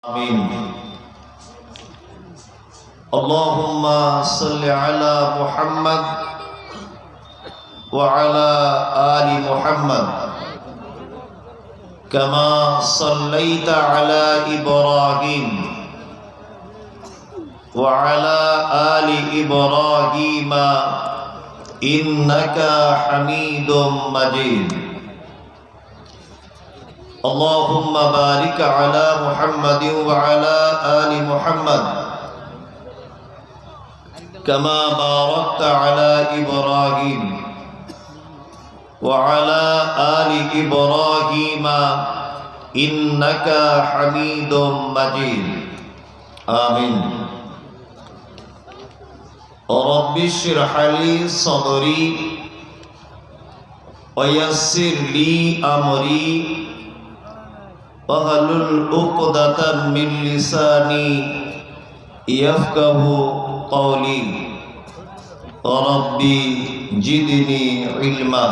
آمين. اللهم صل على محمد وعلى آل محمد كما صليت على إبراهيم وعلى آل إبراهيم إنك حميد مجيد. اللهم بارك على محمد وعلى آل محمد كما باركت على إبراهيم وعلى آل إبراهيم إنك حميد مجيد. آمين. رب اشرح لي صدري ويسر لي أمري واحلل عقدة من لساني يفقهوا قولي. ربي زدني علما.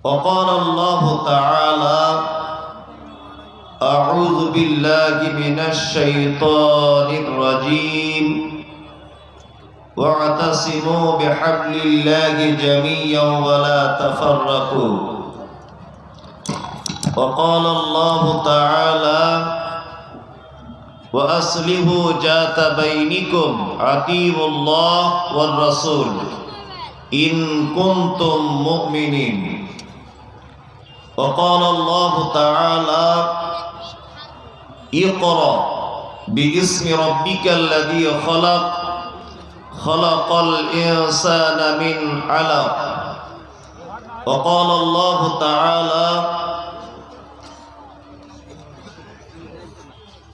وقال الله تعالى: أعوذ بالله من الشيطان الرجيم واعتصموا بحبل الله جميعا ولا تفرقوا. وقال الله تعالى: وأصلحوا ذات بينكم أطيعوا الله والرسول إن كنتم مؤمنين. وقال الله تعالى: اقرأ باسم ربك الذي خلق خلق الإنسان من علق. وقال الله تعالى: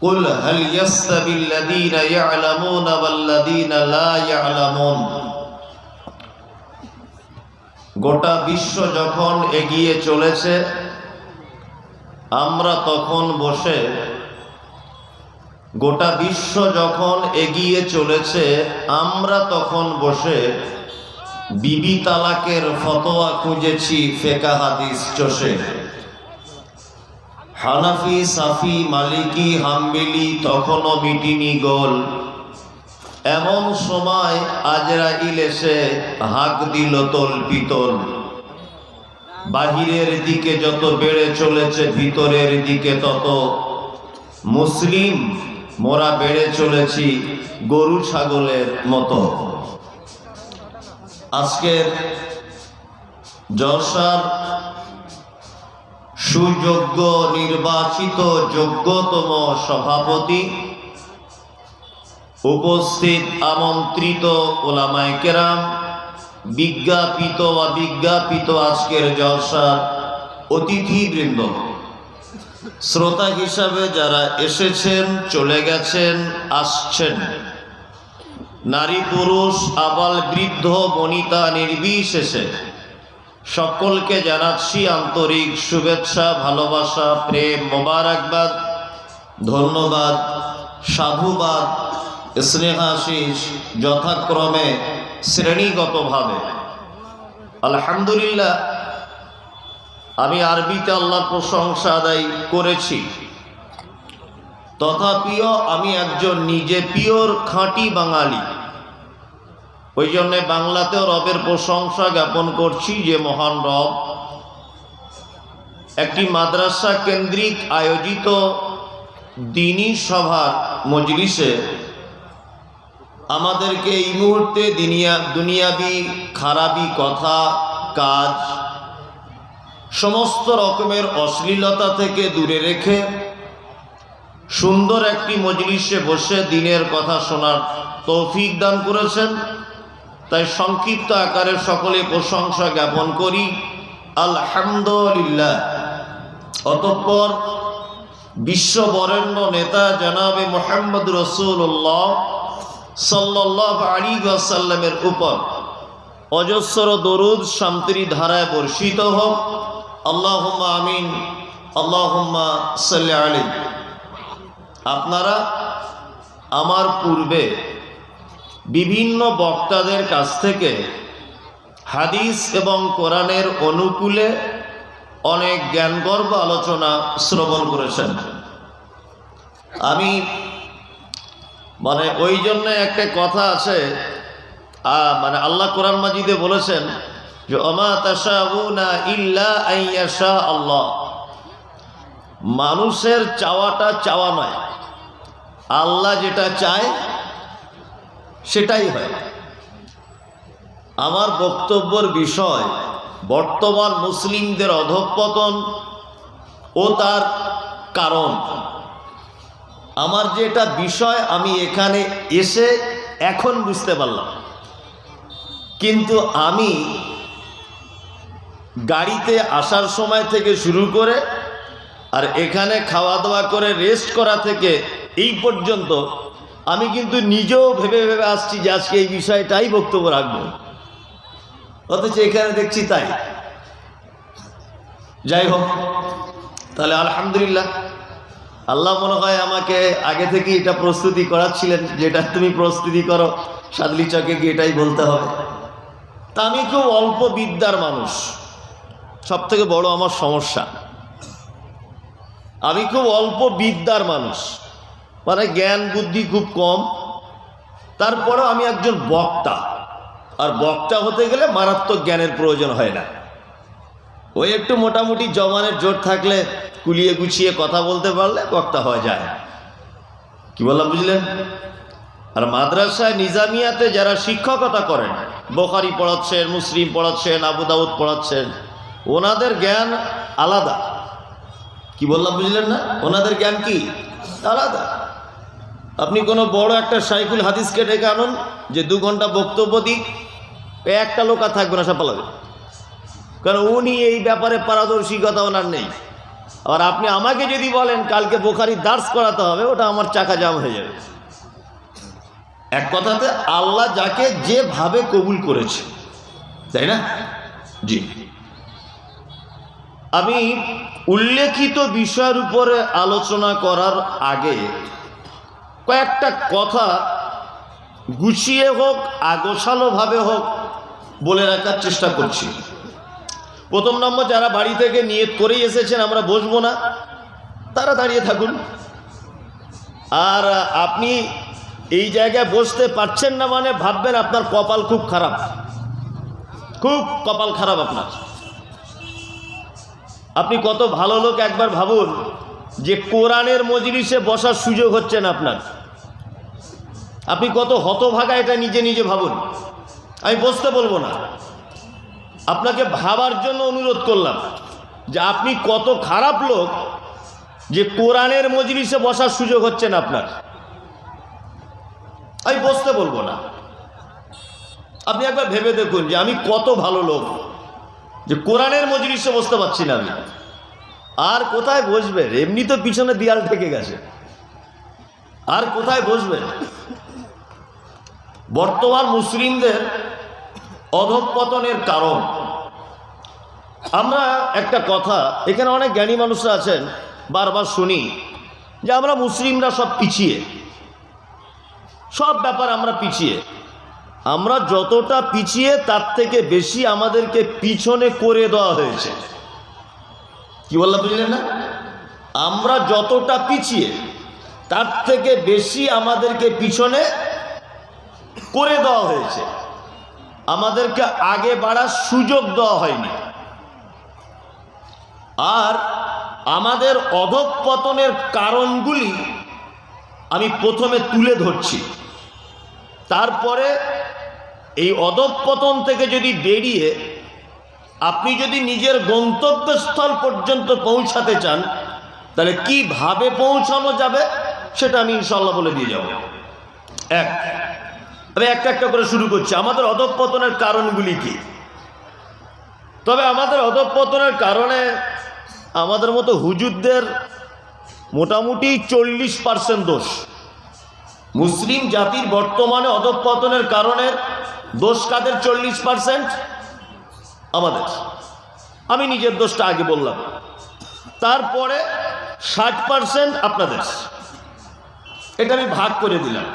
قل هل يستوي الذين يعلمون والذين لا يعلمون. গোটা বিশ্ব যখন এগিয়ে চলেছে, আমরা তখন বসে গোটা বিশ্ব যখন এগিয়ে চলেছে আমরা তখন বসে বিবি তালাকের ফতোয়া খুঁজেছি ফিকহ হাদিস চষে। হানাফি, সাফি, মালিকি, হাম্বলি তখনও মিটিনি গোল। এমন সময় আজরাইল এসে হাঁক দিল তোল পিতল। বাহিরের দিকে যত বেড়ে চলেছে ভিতরের দিকে তত মুসলিম মোরা বেড়ে চলেছি গরু ছাগলের মতো। আজকের জলসার সুযোগ্য নির্বাচিত যোগ্যতম সভাপতি, উপস্থিত আমন্ত্রিত ওলামায়ে কেরাম, বিজ্ঞাপিত অবিজ্ঞাপিত আজকের জলসার অতিথিবৃন্দ, শ্রোতা হিসাবে যারা এসেছেন, চলে গেছেন, আসছেন, নারী পুরুষ আবাল বৃদ্ধ বনিতা নির্বিশেষে সকলকে জানাচ্ছি আন্তরিক শুভেচ্ছা, ভালোবাসা, প্রেম, মোবারকবাদ, ধন্যবাদ, সাধুবাদ, স্নেহাশিস যথাক্রমে শ্রেণীগতভাবে। আলহামদুলিল্লাহ, আমি আরবিতে আল্লাহর প্রশংসা আদায় করেছি, তথাপিও আমি একজন নিজে পিওর খাঁটি বাঙালি। ওই জন্যে বাংলাতেও রবের প্রশংসা জ্ঞাপন করছি যে মহান রব একটি মাদ্রাসা কেন্দ্রিক আয়োজিত দ্বীনি সভার মজলিসে আমাদেরকে এই মুহূর্তে দুনিয়াবি খারাপি কথা, কাজ, সমস্ত রকমের অশ্লীলতা থেকে দূরে রেখে সুন্দর একটি মজলিসে বসে দ্বীনের কথা শোনার তৌফিক দান করেছেন। তাই সংক্ষিপ্ত আকারে সকলে প্রশংসা জ্ঞাপন করি, আলহামদুলিল্লাহ। অতঃপর বিশ্ববরেণ্য নেতা জনাবে মুহাম্মদ রাসূলুল্লাহ সাল্লাল্লাহু আলাইহি ওয়াসাল্লামের উপর অজস্র দরুদ শান্তির ধারায় বর্ষিত হোক। আল্লাহুম্মা আমিন, আল্লাহুম্মা সাল্লি আলাইহি। আপনারা আমার পূর্বে বিভিন্ন বক্তাদের কাছ থেকে হাদিস এবং কোরআনের অনুকূলে অনেক জ্ঞানগর্ভ আলোচনা শ্রবণ করেছেন। আমি মানে ওই জন্য একটা কথা আছে, মানে আল্লাহ কোরআন মাজিদে বলেছেন যে ওমা তাশাউনা ইল্লা আইয়াশা আল্লাহ। মানুষের চাওয়াটা চাওয়া নয়, আল্লাহ যেটা চায় সেটাই হয়। আমার বক্তব্যের বিষয় বর্তমান মুসলিমদের অধঃপতন ও তার কারণ। আমার যেটা বিষয় আমি এখানে এসে এখন বুঝতে পারলাম, কিন্তু আমি গাড়িতে আসার সময় থেকে শুরু করে আর এখানে খাওয়া দাওয়া করে রেস্ট করা থেকে এই পর্যন্ত আমি কিন্তু নিজেও ভেবে ভেবে আসছি যে আজকে এই বিষয়টাই বক্তব্য রাখবো, অথচ এখানে দেখছি তাই। যাই হোক, তাহলে আলহামদুলিল্লাহ, আল্লাহ মনে হয় আমাকে আগে থেকে এটা প্রস্তুতি করাচ্ছিলেন, যেটা তুমি প্রস্তুতি করো সাদলি চকে গিয়ে এটাই বলতে হবে। তা আমি খুব অল্প বিদ্যার মানুষ, সব থেকে বড় আমার সমস্যা, আমি খুব অল্প বিদ্যার মানুষ, মানে জ্ঞান বুদ্ধি খুব কম। তারপরেও আমি একজন বক্তা, আর বক্তা হতে গেলে মারাত্মক জ্ঞানের প্রয়োজন হয় না। ওই একটু মোটামুটি জবানের জোর থাকলে, কুলিয়ে গুছিয়ে কথা বলতে পারলে বক্তা হয়ে যায়। কি বললাম বুঝলেন? আর মাদ্রাসায় নিজামিয়াতে যারা শিক্ষকতা করেন, বুখারী পড়াচ্ছেন, মুসলিম পড়াচ্ছেন, আবু দাউদ পড়াচ্ছেন, ওনাদের জ্ঞান আলাদা। কি বললাম বুঝলেন না? ওনাদের জ্ঞান কি আলাদা। আপনি কোনো বড় একটা শাইখুল হাদিসকে ডেকে আনুন যে 2 ঘন্টা বক্তব্য দিক, একটা লোক আর থাকবে না, সব পালাবে, কারণ উনি এই ব্যাপারে পারদর্শিকতা ওনার নেই। আর আপনি আমাকে যদি বলেন কালকে বুখারীর দার্স করাতে হবে, ওটা আমার চাকা জাম হয়ে যাবে। এক কথাতে আল্লাহ যাকে যেভাবে কবুল করেছে, তাই না? জি, আমি উল্লেখিত বিষয়ের উপরে আলোচনা করার আগে কয়েকটা কথা গুছিয়ে হোক, আগোছালোভাবে হোক বলে রাখার চেষ্টা করছি। প্রথম নম্বর, যারা বাড়ি থেকে নিয়ত করেই এসেছেন আমরা বসবো না, তারা দাঁড়িয়ে থাকুন। আর আপনি এই জায়গায় বসতে পারছেন না মানে ভাববেন আপনার কপাল খুব খারাপ, খুব কপাল খারাপ আপনার। আপনি কত ভালো লোক একবার ভাবুন যে কোরআনের মজলিসে বসার সুযোগ হচ্ছে না আপনার। আপনি কত হতভাগা, এটা নিজে নিজে ভাবুন। আমি বসতে বলবো না, আপনাকে ভাবার জন্য অনুরোধ করলাম যে আপনি কত খারাপ লোক যে কোরআনের মজলিসে বসার সুযোগ হচ্ছে না আপনার। আমি বসতে বলবো না, আপনি একবার ভেবে দেখুন যে আমি কত ভালো লোক যে কোরআনের মজলিসে বসতে পারছি না আমি। আর কোথায় বসবেন? এমনি তো পিছনে দেয়াল ঠেকে গেছে, আর কোথায় বসবেন? বর্তমান মুসলিমদের অধঃপতনের কারণ, আমরা একটা কথা এখানে অনেক জ্ঞানী মানুষরা আছেন, বারবার শুনি যে আমরা মুসলিমরা সব পিছিয়ে, সব ব্যাপার আমরা পিছিয়ে। আমরা যতটা পিছিয়ে তার থেকে বেশি আমাদেরকে পিছনে করে দেওয়া হয়েছে। কি বললাম বুঝলেন না? আমরা যতটা পিছিয়ে তার থেকে বেশি আমাদেরকে পিছনে করে দেওয়া হয়েছে, আমাদেরকে আগে বাড়ার সুযোগ দেওয়া হয়নি। আর আমাদের অধঃপতনের কারণগুলি আমি প্রথমে তুলে ধরছি, তারপরে এই অধঃপতন থেকে যদি বেরিয়ে আপনি যদি নিজের গন্তব্যস্থল পর্যন্ত পৌঁছাতে চান, তাহলে কিভাবে পৌঁছানো যাবে সেটা আমি ইনশাআল্লাহ বলে দিয়ে যাব। আমি একটা একটা করে শুরু করছি। আমাদের অধঃপতনের কারণগুলি কি? তবে আমাদের অধঃপতনের কারণে আমাদের মতো হুজুরদের মোটামুটি 40% দোষ। মুসলিম জাতির বর্তমানে অধঃপতনের কারণে দোষ কাদের? 40% আমাদের। আমি নিজের দোষটা আগে বললাম, তারপরে 60% আপনাদের। এটা আমি ভাগ করে দিলাম।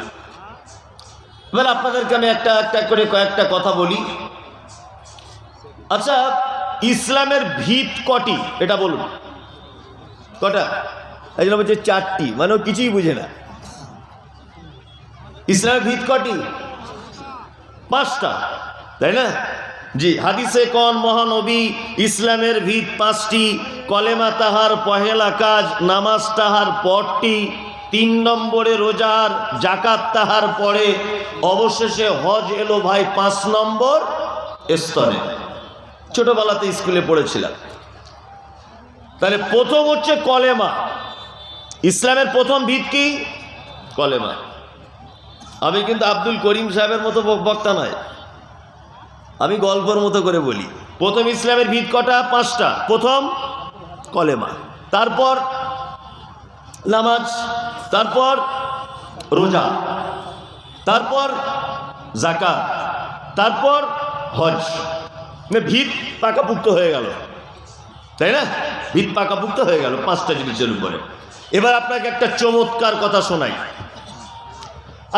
এবার আপনাদেরকে আমি একটা একটা করে কয়েকটা কথা বলি। আচ্ছা, ইসলামের ভিত কটি এটা বলুন, কটা? এই জন্য বলছে 4টি, মানে ও কিছুই বুঝে না। ইসলামের ভিত কটি? 5টা, তাই না? জি, হাদিসে কোন মহানবী ইসলামের ভিত 5টি, কলেমা তাহার পহেলা কাজ, নামাজ তাহার পরটি, 3 নম্বরে রোজার, জাকাত তাহার পরে, অবশেষে হজ এলো ভাই 5 নম্বর স্তরে। ছোটবেলাতে স্কুলে পড়েছিলাম। তাহলে প্রথম হচ্ছে কলেমা। ইসলামের প্রথম ভিত কি? কলেমা। আমি কিন্তু আব্দুল করিম সাহেবের মতো বক্তা নয়, আমি গল্পের মতো করে বলি। প্রথম ইসলামের ভিত কটা? 5টা। প্রথম কলেমা, তারপর নামাজ, তারপর রোজা, তারপর যাকাত, তারপর হজ। ভিত পাকাপুক্ত হয়ে গেল, তাই না? ভিত পাকাপুক্ত হয়ে গেল 5টা জিনিসের উপরে। এবার আপনাকে একটা চমৎকার কথা শোনাই।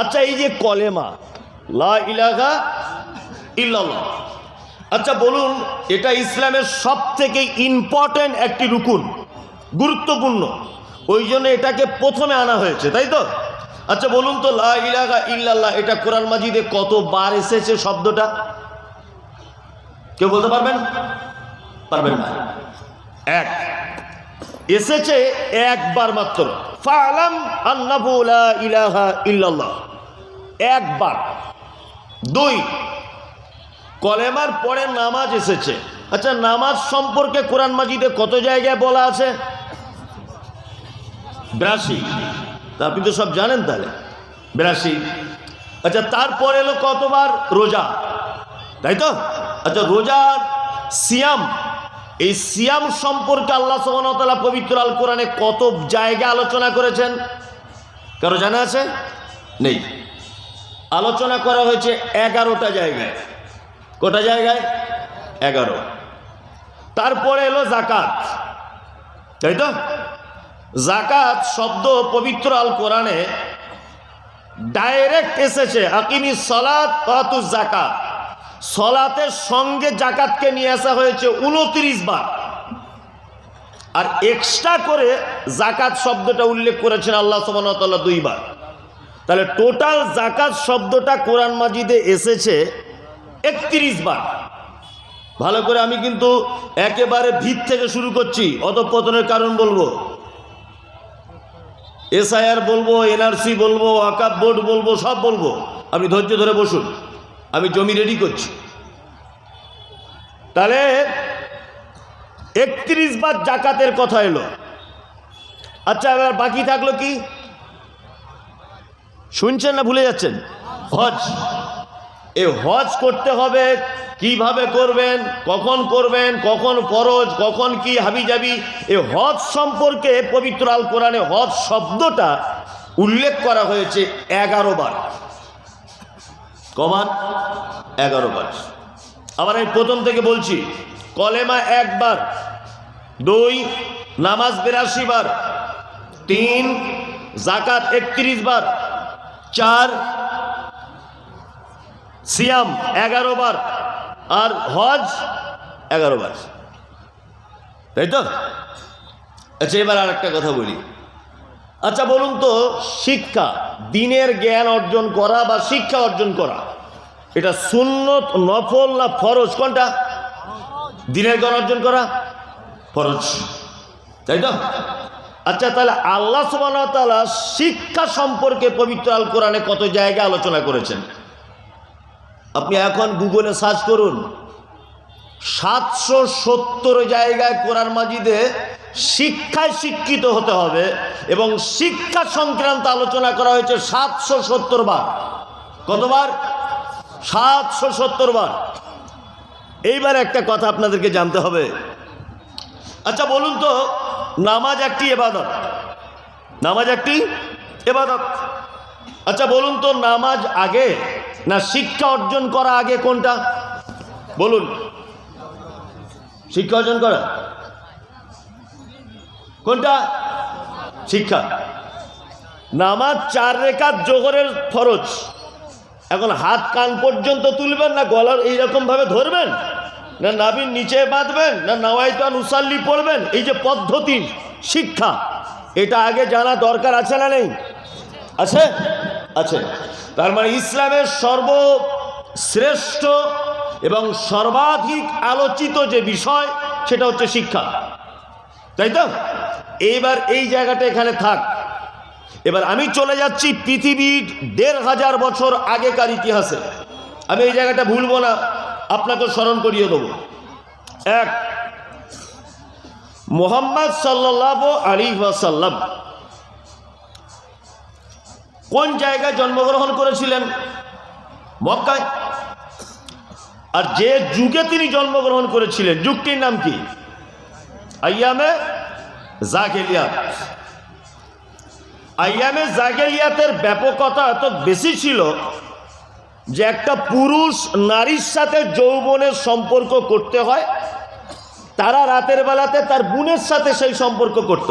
আচ্ছা, এই যে কলেমা, লা ইলাহা ইল্লাল্লাহ, আচ্ছা বলুন, এটা ইসলামের সব থেকে ইম্পর্টেন্ট একটি রুকুন, গুরুত্বপূর্ণ, ওই জন্য এটাকে প্রথমে আনা হয়েছে, তাই তো? আচ্ছা বলুন তো, লা ইলাহা ইল্লাল্লাহ এটা কোরআন মাজিদে কতবার এসেছে শব্দটা? কেউ বলতে পারবেন? পারবেন না। এক এসেছে, একবার মাত্র। ফাআলাম আন্নাহু লা ইলাহা ইল্লাল্লাহ, একবার। 2, কলেমার পরে নামাজ এসেছে। আচ্ছা, নামাজ সম্পর্কে কোরআন মাজিদে কত জায়গায় বলা আছে? 82। তা আপনি তো সব জানেন, তাহলে 82। আচ্ছা, তারপর এলো কতবার? রোজা, তাই তো? আচ্ছা, রোজার সিয়াম, এই সিয়াম সম্পর্কে আল্লাহ সুবহানাহু ওয়া তাআলা পবিত্র আল কোরআনে কত জায়গায় আলোচনা করেছেন? কারো জানা আছে? নেই। আলোচনা করা হয়েছে 11টা জায়গায়। কটা জায়গায়? 11। তারপরে এলো যাকাত, তাই তো? যাকাত শব্দ পবিত্র আল কোরআনে ডাইরেক্ট এসেছে, আকিমিস সালাত ওয়া আতুজ যাকাত। সলাতের সঙ্গে জাকাতকে নিয়ে আসা হয়েছে 29 বার, আর এক্সট্রা করে জাকাত শব্দটা উল্লেখ করেছেন আল্লাহ সুবহানাহু ওয়া তাআলা 2 বার। তাহলে টোটাল জাকাত শব্দটা কোরআন মাজিদে এসেছে 31 বার। ভালো করে আমি কিন্তু একেবারে ভিত থেকে শুরু করছি, অধঃপতনের কারণ বলবো, এসআইআর বলবো, এনআরসি বলবো, ওয়াকফ বোর্ড বলবো, সব বলবো। আপনি ধৈর্য ধরে বসুন, আমি জমি রেডি করছি। তাহলে 31 বার জাকাতের কথা এলো। আচ্ছা, এবার বাকি থাকলো কি? শুনছেন না ভুলে যাচ্ছেন? হজ। এই হজ করতে হবে, কিভাবে করবেন, কখন ফরজ, কখন কি হাবিজাবি, এই হজ সম্পর্কে পবিত্র আল কোরআনে হজ শব্দটা উল্লেখ করা হয়েছে 11 বার। কমান? 11 বার। আবার আমি প্রথম থেকে বলছি, কলেমা 1 বার, 2 নামাজ 82 বার, 3 যাকাত 31 বার, 4 সিয়াম 11 বার, আর হজ 11 বার, তাই তো? আচ্ছা, এবার আর একটা কথা বলি। আচ্ছা বলুন তো, শিক্ষা, দিনের জ্ঞান অর্জন করা বা শিক্ষা অর্জন করা, এটা সুন্নত, নফল না ফরজ? কোনটা? দিনের জ্ঞান অর্জন করা ফরজ, তাই তো? আচ্ছা, তাহলে আল্লাহ সুবহানাহু ওয়া তাআলা শিক্ষা সম্পর্কে পবিত্র আল কোরআনে কত জায়গায় আলোচনা করেছেন? আপনি এখন গুগলে সার্চ করুন, 770 জায়গায় কোরআন মাজিদে শিক্ষায় শিক্ষিত হতে হবে এবং শিক্ষা সংক্রান্ত আলোচনা করা হয়েছে 770 বার। কতবার? 770 বার। এইবার একটা কথা আপনাদেরকে জানতে হবে। আচ্ছা বলুন তো, নামাজ একটি ইবাদত, নামাজ একটি ইবাদত। আচ্ছা বলুন তো, নামাজ আগে না শিক্ষা অর্জন করা আগে? কোনটা বলুন? শিক্ষা অর্জন করা কোনটা? শিক্ষা। নামাজ 4 রাকাত জোহরের ফরজ। এখন হাত কান পর্যন্ত তুলবেন, না গলার এইরকম ভাবে ধরবেন, না নাভির নিচে বাঁধবেন, না নাওয়াইতু আন উসাল্লি পড়বেন, এই যে পদ্ধতি শিক্ষা, এটা আগে জানা দরকার আছে না নেই? আছে, আছে। তার মানে ইসলামের সর্বশ্রেষ্ঠ এবং সর্বাধিক আলোচিত যে বিষয় সেটা হচ্ছে শিক্ষা, তাই তো? এইবার এই জায়গাটা এখানে থাক। এবার আমি চলে যাচ্ছি পৃথিবীর ১৫০০ বছর আগেকার ইতিহাসে। আমি এই জায়গাটা ভুলবো না, আপনাকে স্মরণ করিয়ে দেবো। এক, মুহাম্মদ সাল্লাল্লাহু আলাইহি ওয়াসাল্লাম কোন জায়গায় জন্মগ্রহণ করেছিলেন? মক্কায়। আর যে যুগে তিনি জন্মগ্রহণ করেছিলেন, যুগটির নাম কি? আইয়ামে জাহেলিয়াত। আইয়ামে জাহেলিয়াতের ব্যাপকতা এত বেশি ছিল যে একটা পুরুষ নারীর সাথে যৌবনের সম্পর্ক করতে হয়, তারা রাতের বেলাতে তার বোনের সাথে সেই সম্পর্ক করত।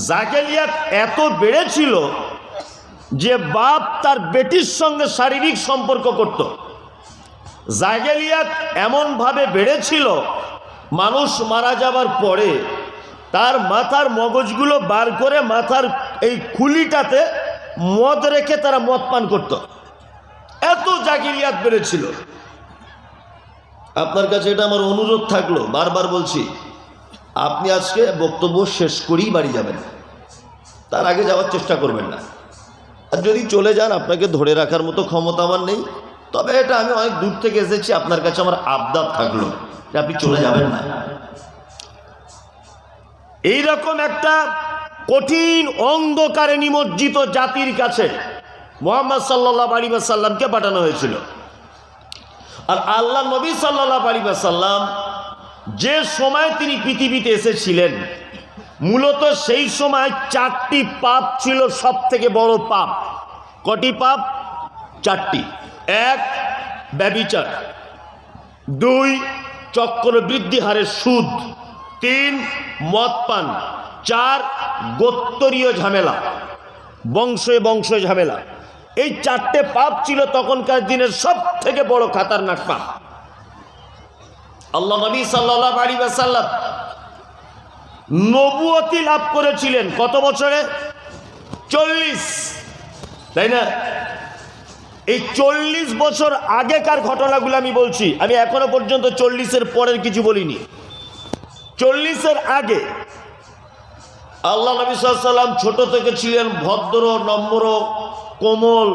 জাহেলিয়াত এত বেড়েছিল যে বাপ তার বেটির সঙ্গে শারীরিক সম্পর্ক করত। জাহেলিয়াত এমনভাবে বেড়েছিল, মানুষ মারা যাবার পরে তার মাথার মগজগুলো বার করে মাথার এই খুলিটাতে মদ রেখে তারা মদ পান করত। এত জাহেলিয়াত বেড়েছিল। আপনার কাছে এটা আমার অনুরোধ থাকলো, বারবার বলছি, আপনি আজকে বক্তব্য শেষ করেই বাড়ি যাবেন, তার আগে যাওয়ার চেষ্টা করবেন না। আর যদি চলে যান, আপনাকে ধরে রাখার মতো ক্ষমতা আমার নেই, তবে এটা আমি অনেক দূর থেকে এসেছি, আপনার কাছে আমার আবদার থাকলো যে আপনি চলে যাবেন না। এইরকম একটা কঠিন অন্ধকারে নিমজ্জিত জাতির কাছে মুহাম্মদ সাল্লাল্লাহু আলাইহি ওয়াসাল্লামকে পাঠানো হয়েছিল। আর আল্লাহ নবী সাল্লাল্লাহু আলাইহি ওয়াসাল্লাম যে সময় তিনি পৃথিবীতে এসেছিলেন, মূলত সেই সময় 4টি পাপ ছিল সব থেকে বড় পাপ। কটি পাপ? 4টি। 1, ব্যভিচার। 2, চক্রবৃদ্ধি হারে সুদ। 3, মদ পান। 4, গোত্তরীয় ঝামেলা, বংশে বংশে ঝামেলা। এই 4টে পাপ ছিল তখনকার দিনের সব থেকে বড় খাতারনাক পাপ। আল্লাহ নবী সাল্লাল্লাহু আলাইহি ওয়াসাল্লাম নবুয়তি লাভ করেছিলেন কত বছরে? 40, তাই না? এই 40 বছর আগেকার ঘটনাগুলো আমি বলছি, আমি এখনো পর্যন্ত 40-এর পরের কিছু বলিনি। 40-এর আগে আল্লাহ নবী সাল্লাল্লাহু আলাইহি ওয়াসাল্লাম ছোট থেকে ছিলেন ভদ্র, নম্র, কোমল,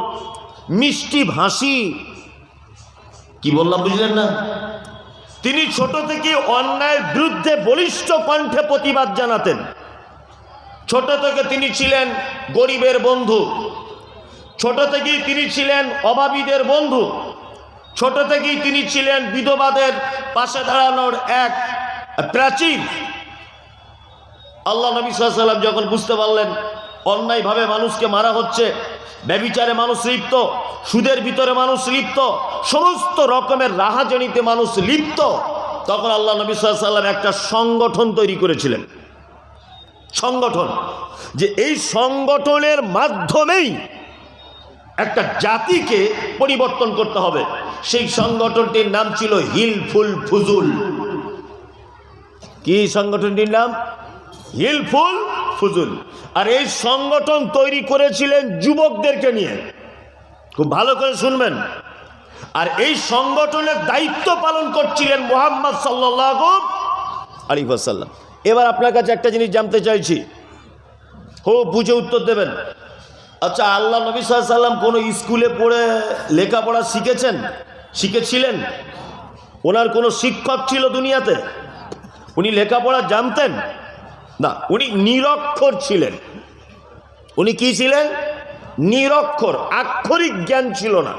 মিষ্টি ভাষী। কি বললাম বুঝলেন না? তিনি ছোট থেকে অন্যায়ের বিরুদ্ধে বলিষ্ঠ কণ্ঠে প্রতিবাদ জানাতেন। ছোট থেকে তিনি ছিলেন গরিবের বন্ধু, ছোট থেকেই তিনি ছিলেন অভাবীদের বন্ধু, ছোট থেকেই তিনি ছিলেন বিধবাদের পাশে দাঁড়ানোর এক প্রাচীর। আল্লাহ নবী সাল্লাল্লাহু আলাইহি ওয়াসাল্লাম যখন বুঝতে পারলেন অন্যায়ভাবে মানুষকে মারা হচ্ছে, ব্যভিচারে মানুষ লিপ্ত, সুদের ভিতরে মানুষ লিপ্ত, সমস্ত রকমের রাহাজানিতে মানুষ লিপ্ত, তখন আল্লাহ নবী সাল্লাল্লাহু আলাইহি ওয়াসাল্লাম একটা সংগঠন তৈরি করেছিলেন। সংগঠন, যে এই সংগঠনের মাধ্যমেই একটা জাতিকে পরিবর্তন করতে হবে। সেই সংগঠনটির নাম ছিল হিলফুল ফুজুল। কি সংগঠনটির নাম? হিলফুল ফুজুল। আর এই সংগঠন তৈরি করেছিলেন যুবকদেরকে নিয়ে, খুব ভালো করে শুনবেন। আর এই সংগঠনের দায়িত্ব পালন করছিলেন মুহাম্মদ সাল্লাল্লাহু আলাইহি ওয়াসাল্লাম। এবার আপনার কাছে একটা জিনিস জানতে চাইছি, বুঝে উত্তর দেবেন। আচ্ছা, আল্লাহ নবী সাল্লাল্লাহু আলাইহি ওয়াসাল্লাম কোনো স্কুলে পড়ে লেখাপড়া শিখেছিলেন? ওনার কোনো শিক্ষক ছিল দুনিয়াতে? উনি লেখাপড়া জানতেন না, উনি নিরক্ষর ছিলেন। উনি কি ছিলেন? নিরক্ষর, আক্ষরিক জ্ঞান ছিল না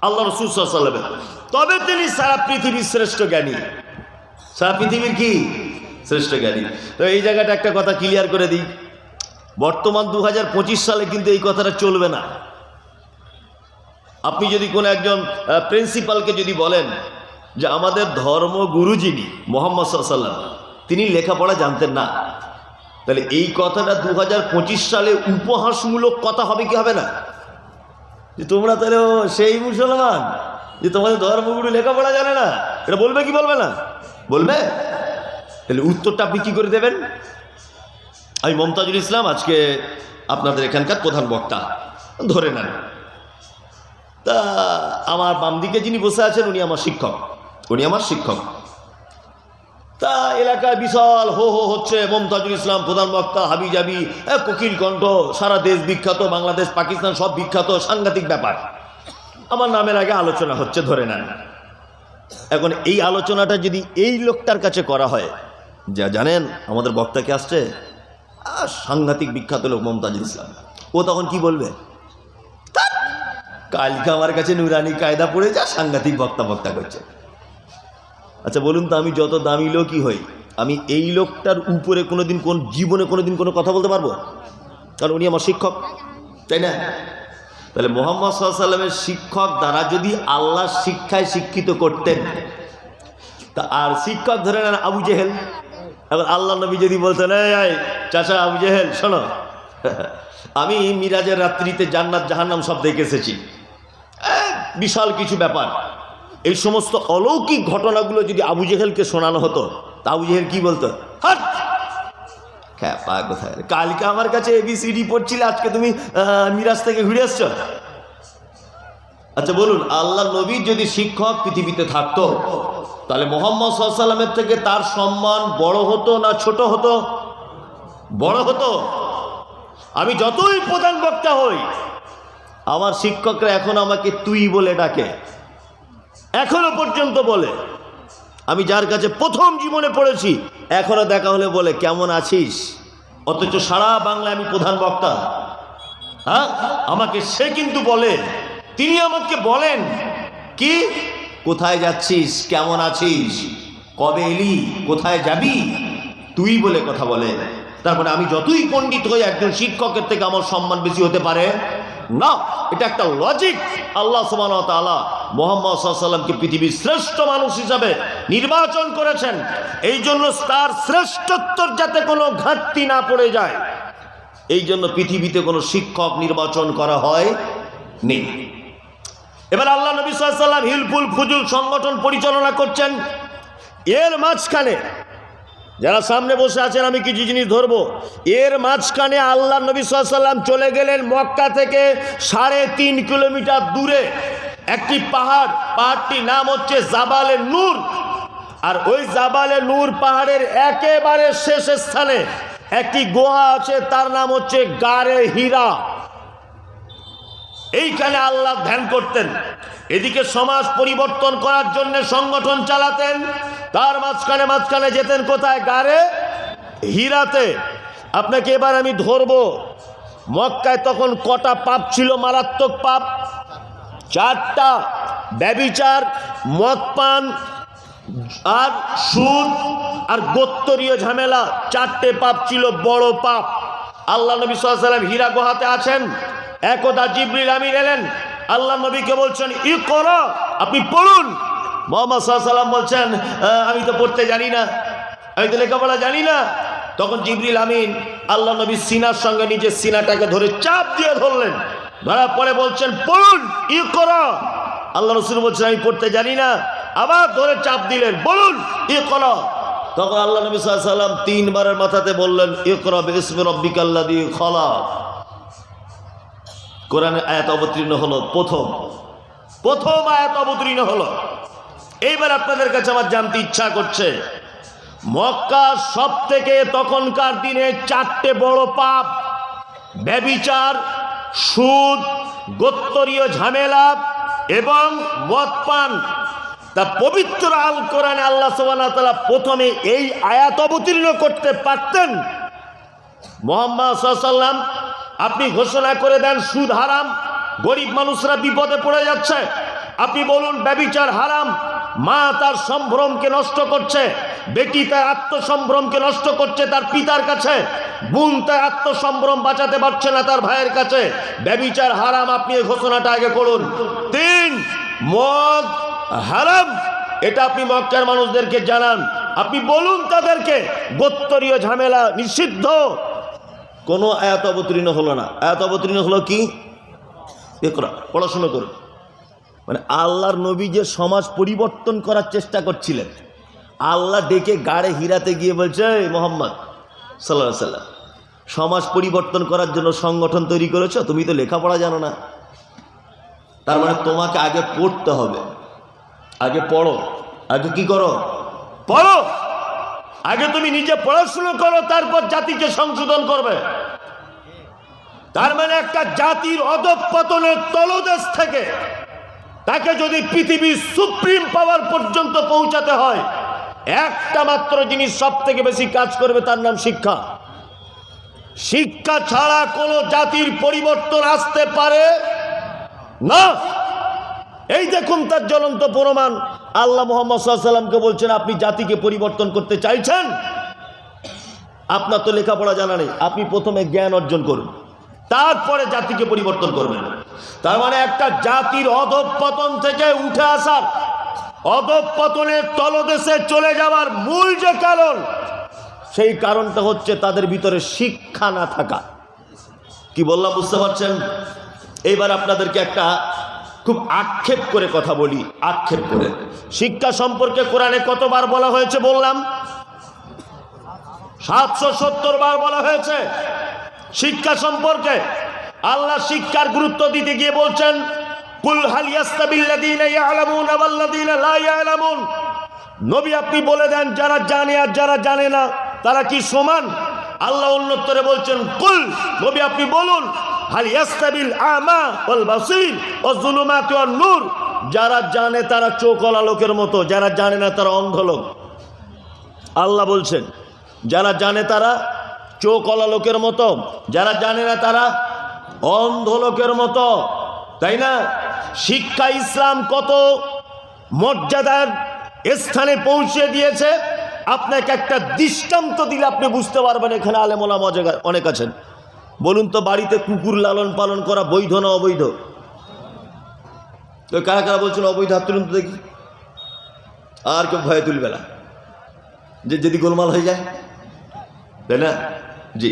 আল্লাহ রাসূল সাল্লাল্লাহু আলাইহি ওয়াসাল্লামের। তবে তিনি সারা পৃথিবীর শ্রেষ্ঠ জ্ঞানী, সারা পৃথিবীর কি শ্রেষ্ঠ জ্ঞানী। তো এই জায়গাটা একটা কথা ক্লিয়ার করে দিই, বর্তমান 2025 সালে কিন্তু এই কথাটা চলবে না। আপনি যদি কোনো একজন প্রিন্সিপালকে যদি বলেন যে আমাদের ধর্মগুরু যিনি মুহাম্মদ সাল্লাল্লাহু আলাইহি ওয়াসাল্লাম তিনি লেখাপড়া জানতেন না, তাহলে এই কথাটা 2025 সালে উপহাসমূলক কথা হবে কি হবে না? যে তোমরা তাহলে সেই মুসলমান যে তোমাদের ধর্মগুরু লেখাপড়া জানে না, এটা বলবে কি বলবে না? বলবে। তাহলে উত্তরটা আপনি কি করে দেবেন? আমি মমতাজুল ইসলাম, আজকে আপনাদের এখানকার প্রধান বক্তা ধরে নেন। তা আমার বাম দিকে যিনি বসে আছেন উনি আমার শিক্ষক। তা এলাকায় বিশাল হো হো হচ্ছে, মমতাজুল ইসলাম প্রধান বক্তা, হাবি জাবি, কোকিল কণ্ঠ, সারা দেশ বিখ্যাত, বাংলাদেশ পাকিস্তান সব বিখ্যাত, সাংঘাতিক ব্যাপার। আমার নামের আগে আলোচনা হচ্ছে, ধরে নেন। এখন এই আলোচনাটা যদি এই লোকটার কাছে করা হয়, যা জানেন আমাদের বক্তাকে আসছে সাংঘাতিক বিখ্যাত লোক মমতাজুল ইসলাম, ও তখন কি বলবে? কালকে আমার কাছে নুরানি কায়দা পড়ে যা সাংঘাতিক বক্তা করছে। আচ্ছা বলুন তো, আমি যত দামি লোকই হই, আমি এই লোকটার উপরে জীবনে কোনোদিন কোনো কথা বলতে পারবো? কারণ উনি আমার শিক্ষক, তাই না? তাহলে মুহাম্মদ সাল্লাল্লাহু আলাইহি ওয়াসাল্লামের শিক্ষক দ্বারা যদি আল্লাহর শিক্ষায় শিক্ষিত করতেন, তা আর শিক্ষক ধরে নেন আবু জেহেল। এখন আল্লাহ নবী যদি বলতেন, এই চাচা আবু জেহেল শোনো, আমি মিরাজের রাত্রিতে জান্নাত জাহান্নাম সব দেখে এসেছি, বিশাল কিছু ব্যাপার, এই সমস্ত অলৌকিক ঘটনাগুলো যদি আবু জেহেলকে শোনানো হতো, তা আবু জেহেল কি বলতো? হাট খ্যাপা কোথায়, কালকে আমার কাছে ABCD পড়ছিলে, আজকে তুমি মিরাজ থেকে ঘুরে আসছো। আচ্ছা বলুন, আল্লাহ নবীর যদি শিক্ষক পৃথিবীতে থাকতো, তাহলে মুহাম্মদ সাল্লাল্লাহু আলাইহি ওয়াসাল্লামের থেকে তার সম্মান বড় হতো না ছোট হতো? বড় হতো। আমি যতই প্রধান বক্তা হই, আমার শিক্ষকরা এখন আমাকে তুই বলে ডাকে, এখনো পর্যন্ত বলে। আমি যার কাছে প্রথম জীবনে পড়েছি, এখনো দেখা হলে বলে কেমন আছিস, অথচ সারা বাংলায় আমি প্রধান বক্তা। হ্যাঁ, আমাকে সে কিন্তু বলে, তিনি আমাকে বলেন কি, কোথায় যাচ্ছিস, কেমন আছিস, কবে এলি, কোথায় যাবি, তুই বলে কথা বলে। তারপরে আমি যতই পণ্ডিত হই, একজন শিক্ষকের থেকে আমার সম্মান বেশি হতে পারে না। এটা একটা লজিক। আল্লাহ সুবহানাহু ওয়া তাআলা মুহাম্মদ সাল্লাল্লাহু আলাইহি ওয়াসাল্লামকে পৃথিবীর শ্রেষ্ঠ মানুষ হিসাবে নির্বাচন করেছেন, এই জন্য তার শ্রেষ্ঠত্বর যাতে কোনো ঘাটতি না পড়ে যায়, এই জন্য পৃথিবীতে কোনো শিক্ষক নির্বাচন করা হয়নি। এবার আল্লাহ নবী সাল্লাল্লাহু আলাইহি ওয়াসাল্লাম হিলফুল ফুজুল সংগঠন পরিচালনা করছেন। এর মাঝখানে যারা সামনে বসে আছেন, আমি কিছু জিনিস ধরবো। এর মাঝখানে আল্লাহ নবী সাল্লাল্লাহু আলাইহি ওয়াসাল্লাম চলে গেলেন মক্কা থেকে 3.5 কিলোমিটার দূরে একটি পাহাড়টির নাম হচ্ছে জাবালে নূর। আর ওই জাবালে নূর পাহাড়ের একেবারে শেষ স্থানে একটি গুহা আছে, তার নাম হচ্ছে গারে হীরা। এইখানে আল্লাহ ধ্যান করতেন, এদিকে সমাজ পরিবর্তন করার জন্য সংগঠন চালাতেন, তার মাঝখানে যেতেন কোথায়? গারে হীরাতে। আপনাকে এবার আমি ধরবো, মক্কায় তখন কটা পাপ ছিল, মারাত্মক পাপ? 4টা। ব্যভিচার, মদ পান, আর সুদ, আর গোত্তরীয় ঝামেলা, 4টে পাপ ছিল, বড় পাপ। আল্লাহ নবী সাল্লাল্লাহু আলাইহি ওয়াসাল্লাম হীরা গুহাতে আছেন। একদা জিবরিল আমিন এলেন, আল্লাহ নবীকে বলছেন ইকরা, আপনি পড়ুন। মুহাম্মদ সাল্লাল্লাহু আলাইহি ওয়াসাল্লাম বলছেন আমি তো পড়তে জানি না, আমি তো লেখাপড়া জানি না। তখন জিবরিল আমিন আল্লাহ নবীর সিনার সঙ্গে নিজের সিনাটাকে ধরে চাপ দিয়ে ধরলেন, ধরার পরে বলছেন পড়ুন ইকরা। আল্লাহ রাসূল বলছেন আমি পড়তে জানি না, আবার ধরে চাপ দিলেন, বলুন ইকরা। তখন আল্লাহ নবী সাল্লাল্লাহু আলাইহি ওয়াসাল্লাম 3 বারের মাথাতে বললেন ইকরা বিসমি রাব্বিকাল্লাযী খলাক। কোরআনে আয়াত অবতীর্ণ হলো, প্রথম আয়াত অবতীর্ণ হলো। এইবার আপনাদের কাছে আমার জানতে ইচ্ছা করছে, মক্কা সব থেকে তখনকার দিনে 4টে বড় পাপ, ব্যভিচার, সুদ, গোত্তরীয় ঝামেলা এবং মদ পান। তা পবিত্র আল কোরআনে আল্লাহ সুবহানাহু ওয়া তাআলা প্রথমে এই আয়াত অবতীর্ণ করতে পারতেন। মুহাম্মদ সাল্লাল্লাহু আলাইহি ওয়াসাল্লাম আপনি ঘোষণা করে দেন সুদ হারাম, গরিব মানুষরা বিপদে পড়ে যাচ্ছে। আপনি বলুন ব্যভিচার হারাম, মা তার সম্ভ্রমকে নষ্ট করছে, বেটি তার আত্মসম্ভ্রমকে নষ্ট করছে তার পিতার কাছে, বোন তার আত্মসম্ভ্রম বাঁচাতে পারছে না তার ভাইয়ের কাছে, ব্যভিচার হারাম, আপনি এই ঘোষণাটা আগে করুন। 3, মদ হারাম, এটা আপনি মক্কার মানুষদেরকে জানান। আপনি বলুন তাদেরকে গোত্তরীয় ঝামেলা নিষিদ্ধ। কোনো আয়াত অবতীর্ণ হলো না। আয়াত অবতীর্ণ হলো কি? ইকরা, পড়াশোনা করুন। মানে আল্লাহর নবী যে সমাজ পরিবর্তন করার চেষ্টা করছিলেন, আল্লাহ ডেকে গাড়ে হীরাতে গিয়ে বলছে মুহাম্মদ সাল্লাল্লাহু আলাইহি ওয়াসাল্লাম সমাজ পরিবর্তন করার জন্য সংগঠন তৈরি করেছো, তুমি তো লেখাপড়া জানো না। তার মানে তোমাকে আগে পড়তে হবে, আগে পড়ো, আগে কি করো, পড়ো। আগে তুমি নিজে পড়াশুনো করো, তারপর জাতিকে সংশোধন করবে। তার মানে একটা জাতির অধঃপতনের তলদেশ থেকে তাকে যদি পৃথিবীর সুপ্রিম পাওয়ার পর্যন্ত পৌঁছাতে হয়, একটা মাত্র জিনিস সব থেকে বেশি কাজ করবে, তার নাম শিক্ষা। শিক্ষা ছাড়া কোনো জাতির পরিবর্তন আসতে পারে না। এই দেখুন তার জ্বলন্ত প্রমাণ। আল্লাহ মুহাম্মদ সাল্লাল্লাহু আলাইহি ওয়াসাল্লামকে বলছেন, আপনি জাতিকে পরিবর্তন করতে চাইছেন, আপনার তো লেখাপড়া জানা নেই, আপনি প্রথমে জ্ঞান অর্জন করুন, তারপরে জাতিকে পরিবর্তন করবেন। তার মানে একটা জাতির অধঃপতন থেকে উঠে আসার, অধঃপতনের তলদেশে চলে যাওয়ার মূল যে কারণ, সেই কারণটা হচ্ছে তাদের ভিতরে শিক্ষা না থাকা। কি বললাম বুঝতে পারছেন? এইবার আপনাদেরকে একটা খুব আক্ষেপ করে কথা বলি, আক্ষেপ করে। শিক্ষা সম্পর্কে কোরআনে কতবার বলা হয়েছে বললাম? 770 বার বলা হয়েছে শিক্ষা সম্পর্কে। আল্লাহ শিক্ষার গুরুত্ব দিতে গিয়ে বলছেন, কুল হাল ইয়াস্তাবিল্লাযীনা ইয়ালামুনা ওয়াল্লাযীনা লা ইয়ালামুন। নবী আপনি বলে দেন, যারা জানে আর যারা জানে না তারা কি সমান? আল্লাহ অন্যত্তরে বলছেন, কুল, নবী আপনি বলুন, হাল ইয়াস্তাবিল আমা ওয়াল বাসীর ওয়াজ যুলুমাতু ওয়ান নূর। যারা জানে তারা চোখওয়ালা লোকের মতো, যারা জানে না তারা অন্ধ লোক। আল্লাহ বলছেন, যারা জানে তারা চোখওয়ালা লোকের মতো, যারা জানে না তারা অন্ধ লোকের মতো, তাই না? শিক্ষা ইসলাম কত মর্যাদার স্থানে পৌঁছে দিয়েছে, আপনাকে একটা দৃষ্টান্ত দিলে আপনি বুঝতে পারবেন। এখানে আলেম ওলামা অনেক আছেন। বলুন তো, বাড়িতে কুকুর লালন পালন করা বৈধ না অবৈধ? তো কারা কারা বলছেন অবৈধ? হাত তুলুন তো দেখি। আর কেউ ভয়ে তুলবে না, যে যদি গোলমাল হয়ে যায়, তাই না? জি,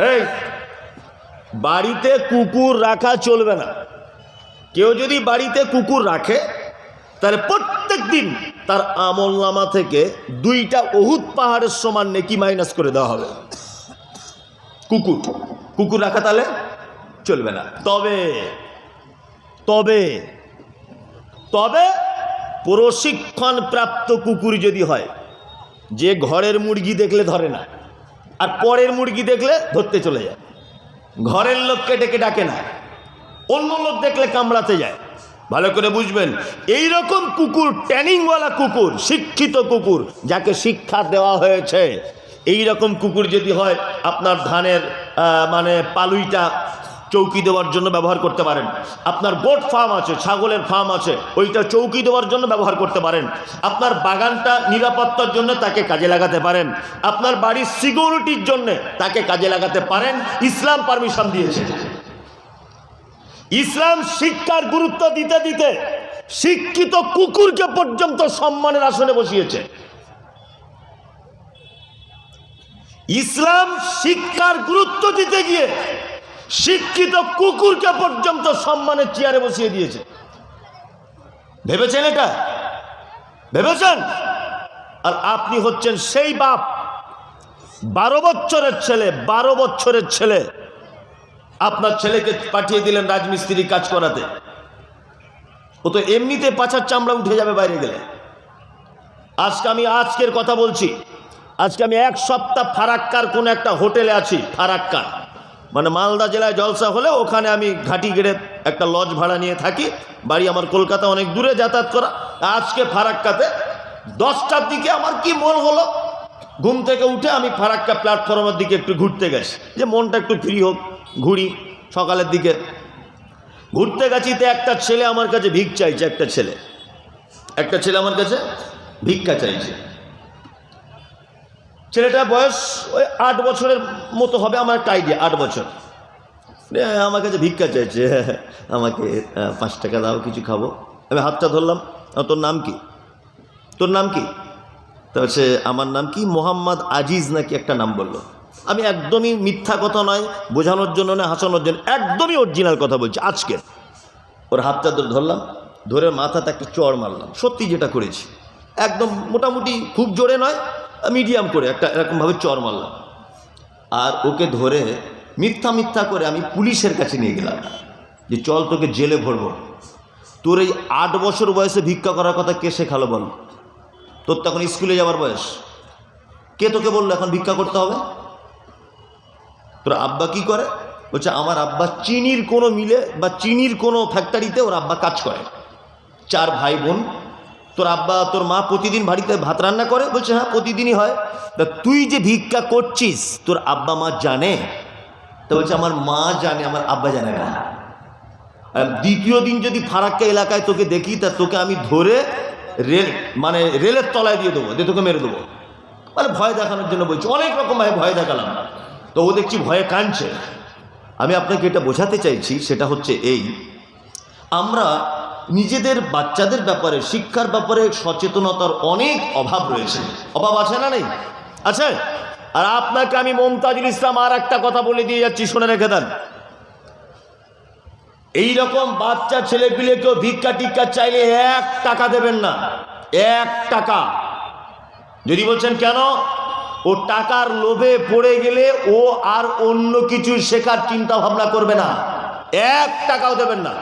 এই বাড়িতে কুকুর রাখা চলবে না। কেউ যদি বাড়িতে কুকুর রাখে, তাহলে প্রত্যেক দিন তার আমলনামা থেকে 2টা উহুদ পাহাড়ের সমান নেকি মাইনাস করে দেওয়া হবে। কুকুর রাখা তাহলে চলবে না। তবে তবে তবে প্রশিক্ষণ প্রাপ্ত কুকুর যদি হয়, যে ঘরের মুরগি দেখলে ধরে না, আর পরের মুরগি দেখলে ধরতে চলে যায়, ঘরের লোককে ডেকে ডাকে না, অন্য লোক দেখলে কামড়াতে যায়। ভালো করে বুঝবেন, এই রকম কুকুর, ট্রেনিংওয়ালা কুকুর, শিক্ষিত কুকুর, যাকে শিক্ষা দেওয়া হয়েছে, এই রকম কুকুর যদি হয়, আপনার ধানের মানে পালুইটা চৌকি দেওয়ার জন্য ব্যবহার করতে পারেন। আপনার গোট ফার্ম আছে, ছাগলের ফার্ম আছে, ওইটা চৌকি দেওয়ার জন্য ব্যবহার করতে পারেন। আপনার বাগানটা নিরাপত্তার জন্য তাকে কাজে লাগাতে পারেন। আপনার বাড়ির সিকিউরিটির জন্য তাকে কাজে লাগাতে পারেন। ইসলাম পারমিশন দিয়েছে। ইসলাম শিক্ষার গুরুত্ব দিতে দিতে শিক্ষিত কুকুরকে পর্যন্ত সম্মানের আসনে বসিয়েছে। ইসলাম শিক্ষার গুরুত্ব দিতে গিয়ে শিক্ষিত কুকুরকে পর্যন্ত সম্মানের চেয়ারে বসিয়ে দিয়েছে। ভেবেছেন এটা? ভেবেছেন? আর আপনি হচ্ছেন সেই বাপ, 12 বছরের ছেলে, আপনার ছেলেকে পাঠিয়ে দিলেন রাজমিস্ত্রি কাজ করাতে। ও তো এমনিতে পাছার চামড়া উঠে যাবে বাইরে গেলে। আজকের কথা বলছি, আজকে আমি 1 সপ্তাহ ফারাক্কার কোনো একটা হোটেলে আছি। ফারাক্কা মানে মালদা জেলায় জলসা হলে ওখানে আমি ঘাটি গেড়ে একটা লজ ভাড়া নিয়ে থাকি। বাড়ি আমার কলকাতা, অনেক দূরে যাতায়াত করা। আজকে ফারাক্কাতে 10টার দিকে আমার কি মন হলো, ঘুম থেকে উঠে আমি ফারাক্কা প্ল্যাটফর্মের দিকে একটু ঘুরতে গেছি, যে মনটা একটু ফ্রি হোক, ঘুরি। সকালের দিকে ঘুরতে গেছি, তো একটা ছেলে আমার কাছে ভিক চাইছে। একটা ছেলে আমার কাছে ভিক্ষা চাইছে। ছেলেটার বয়স ওই 8 বছরের মতো হবে, আমার একটা আইডিয়া, 8 বছর। আমার কাছে ভিক্ষা চাইছে, আমাকে 5 টাকা দাও, কিছু খাবো। আমি হাতটা ধরলাম, তোর নাম কি? তোর নাম কি? তা হচ্ছে আমার নাম কি, মোহাম্মদ আজিজ নাকি একটা নাম বললো। আমি একদমই মিথ্যা কথা নয়, বোঝানোর জন্য না, হাসানোর জন্য, একদমই অরিজিনাল কথা বলছি। আজকে ওর হাতটা ধরলাম, ধরে মাথাতে একটা চড় মারলাম। সত্যি যেটা করেছি, একদম মোটামুটি খুব জোরে নয়, মিডিয়াম করে একটা এরকমভাবে চড় মারলাম। আর ওকে ধরে মিথ্যা মিথ্যা করে আমি পুলিশের কাছে নিয়ে গেলাম যে চল তোকে জেলে ভরবো। তোর এই 8 বছর বয়সে ভিক্ষা করার কথা কে শেখালো বল? তোর তো এখন স্কুলে যাওয়ার বয়স, কে তোকে বললো এখন ভিক্ষা করতে হবে? তোর আব্বা কি করে? বলছে আমার আব্বা চিনির কোনো মিলে বা চিনির কোনো ফ্যাক্টরিতে ওর আব্বা কাজ করে। 4 ভাই বোন। তোর আব্বা তোর মা প্রতিদিন বাড়িতে ভাত রান্না করে? বলছে হ্যাঁ প্রতিদিনই হয়। তা তুই যে ভিক্ষা করছিস তোর আব্বা মা জানে? তো বলছে আমার মা জানে, আমার আব্বা জানে না। দ্বিতীয় দিন যদি ফারাক্কা এলাকায় তোকে দেখি তা তোকে আমি ধরে রেলের তলায় দিয়ে দেবো, দিয়ে তোকে মেরে দেবো। মানে ভয় দেখানোর জন্য বলছি, অনেক রকম ভয় দেখালাম। তো ও দেখছি ভয়ে কাঁদছে। আমি আপনাকে এটা বোঝাতে চাইছি সেটা হচ্ছে এই, আমরা নিজেদের বাচ্চাদের ব্যাপারে শিক্ষার ব্যাপারে সচেতনতার অনেক অভাব রয়েছে। অভাব আছে না নেই? আছে। আর আপনাকে আমি মমতাজুল ইসলাম আর একটা কথা বলে দিয়ে যাচ্ছি, শুনে রেখে দেন। এইরকম বাচ্চা ছেলে পিলে কেউ ভিক্ষা টিক্ষা চাইলে 1 টাকা দেবেন না। 1 টাকা। যদি বলছেন কেন? ও টাকার লোভে পড়ে গেলে ও আর অন্য কিছু শেখার চিন্তা ভাবনা করবে না। 1 টাকাও দেবেন না,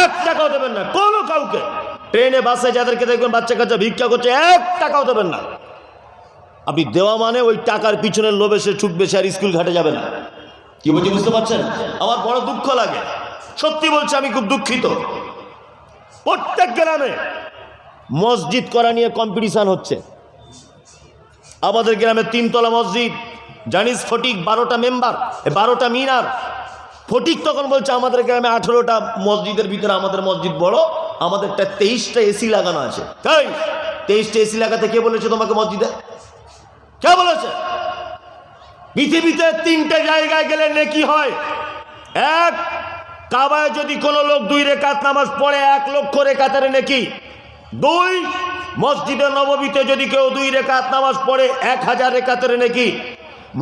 1 টাকাও দেবেন না কোনো কাউকে। ট্রেনে বাসে যাদেরকে দেখবেন বাচ্চা কাচ্চা ভিক্ষা করছে, 1 টাকাও দেবেন না। আপনি দেওয়া মানে ওই টাকার পিছনের লোভে সে ছুটবে, সে আর স্কুল ঘাটে যাবে না। কি বলছি বুঝতে পারছেন? আমার বড় দুঃখ লাগে, সত্যি বলছি, আমি খুব দুঃখিত। প্রত্যেক গ্রামে মসজিদ করা নিয়ে কম্পিটিশন হচ্ছে। আমাদের গ্রামে 3 তলা মসজিদ, জানিস ফটিক 12টা মেম্বার, 12টা মিনার। ফটিক তখন বলছে আমাদের গ্রামে 18টা মসজিদের ভিতরে আমাদের মসজিদ বড়, আমাদেরটা 23টা এসি লাগানো আছে। তাই 23টা এসি লাগাতে কে বলেছে তোমাকে মসজিদে? কে বলেছে? পৃথিবীতে 3টে জায়গায় গেলে নেকি হয়। 1, কাবায় যদি কোনো লোক 2 রাকাত নামাজ পড়ে 1 লক্ষ রাকাতের নেকি। 2, মসজিদে নববীতে যদি কেউ 2 রাকাত নামাজ পড়ে 1000 রাকাতের নেকি।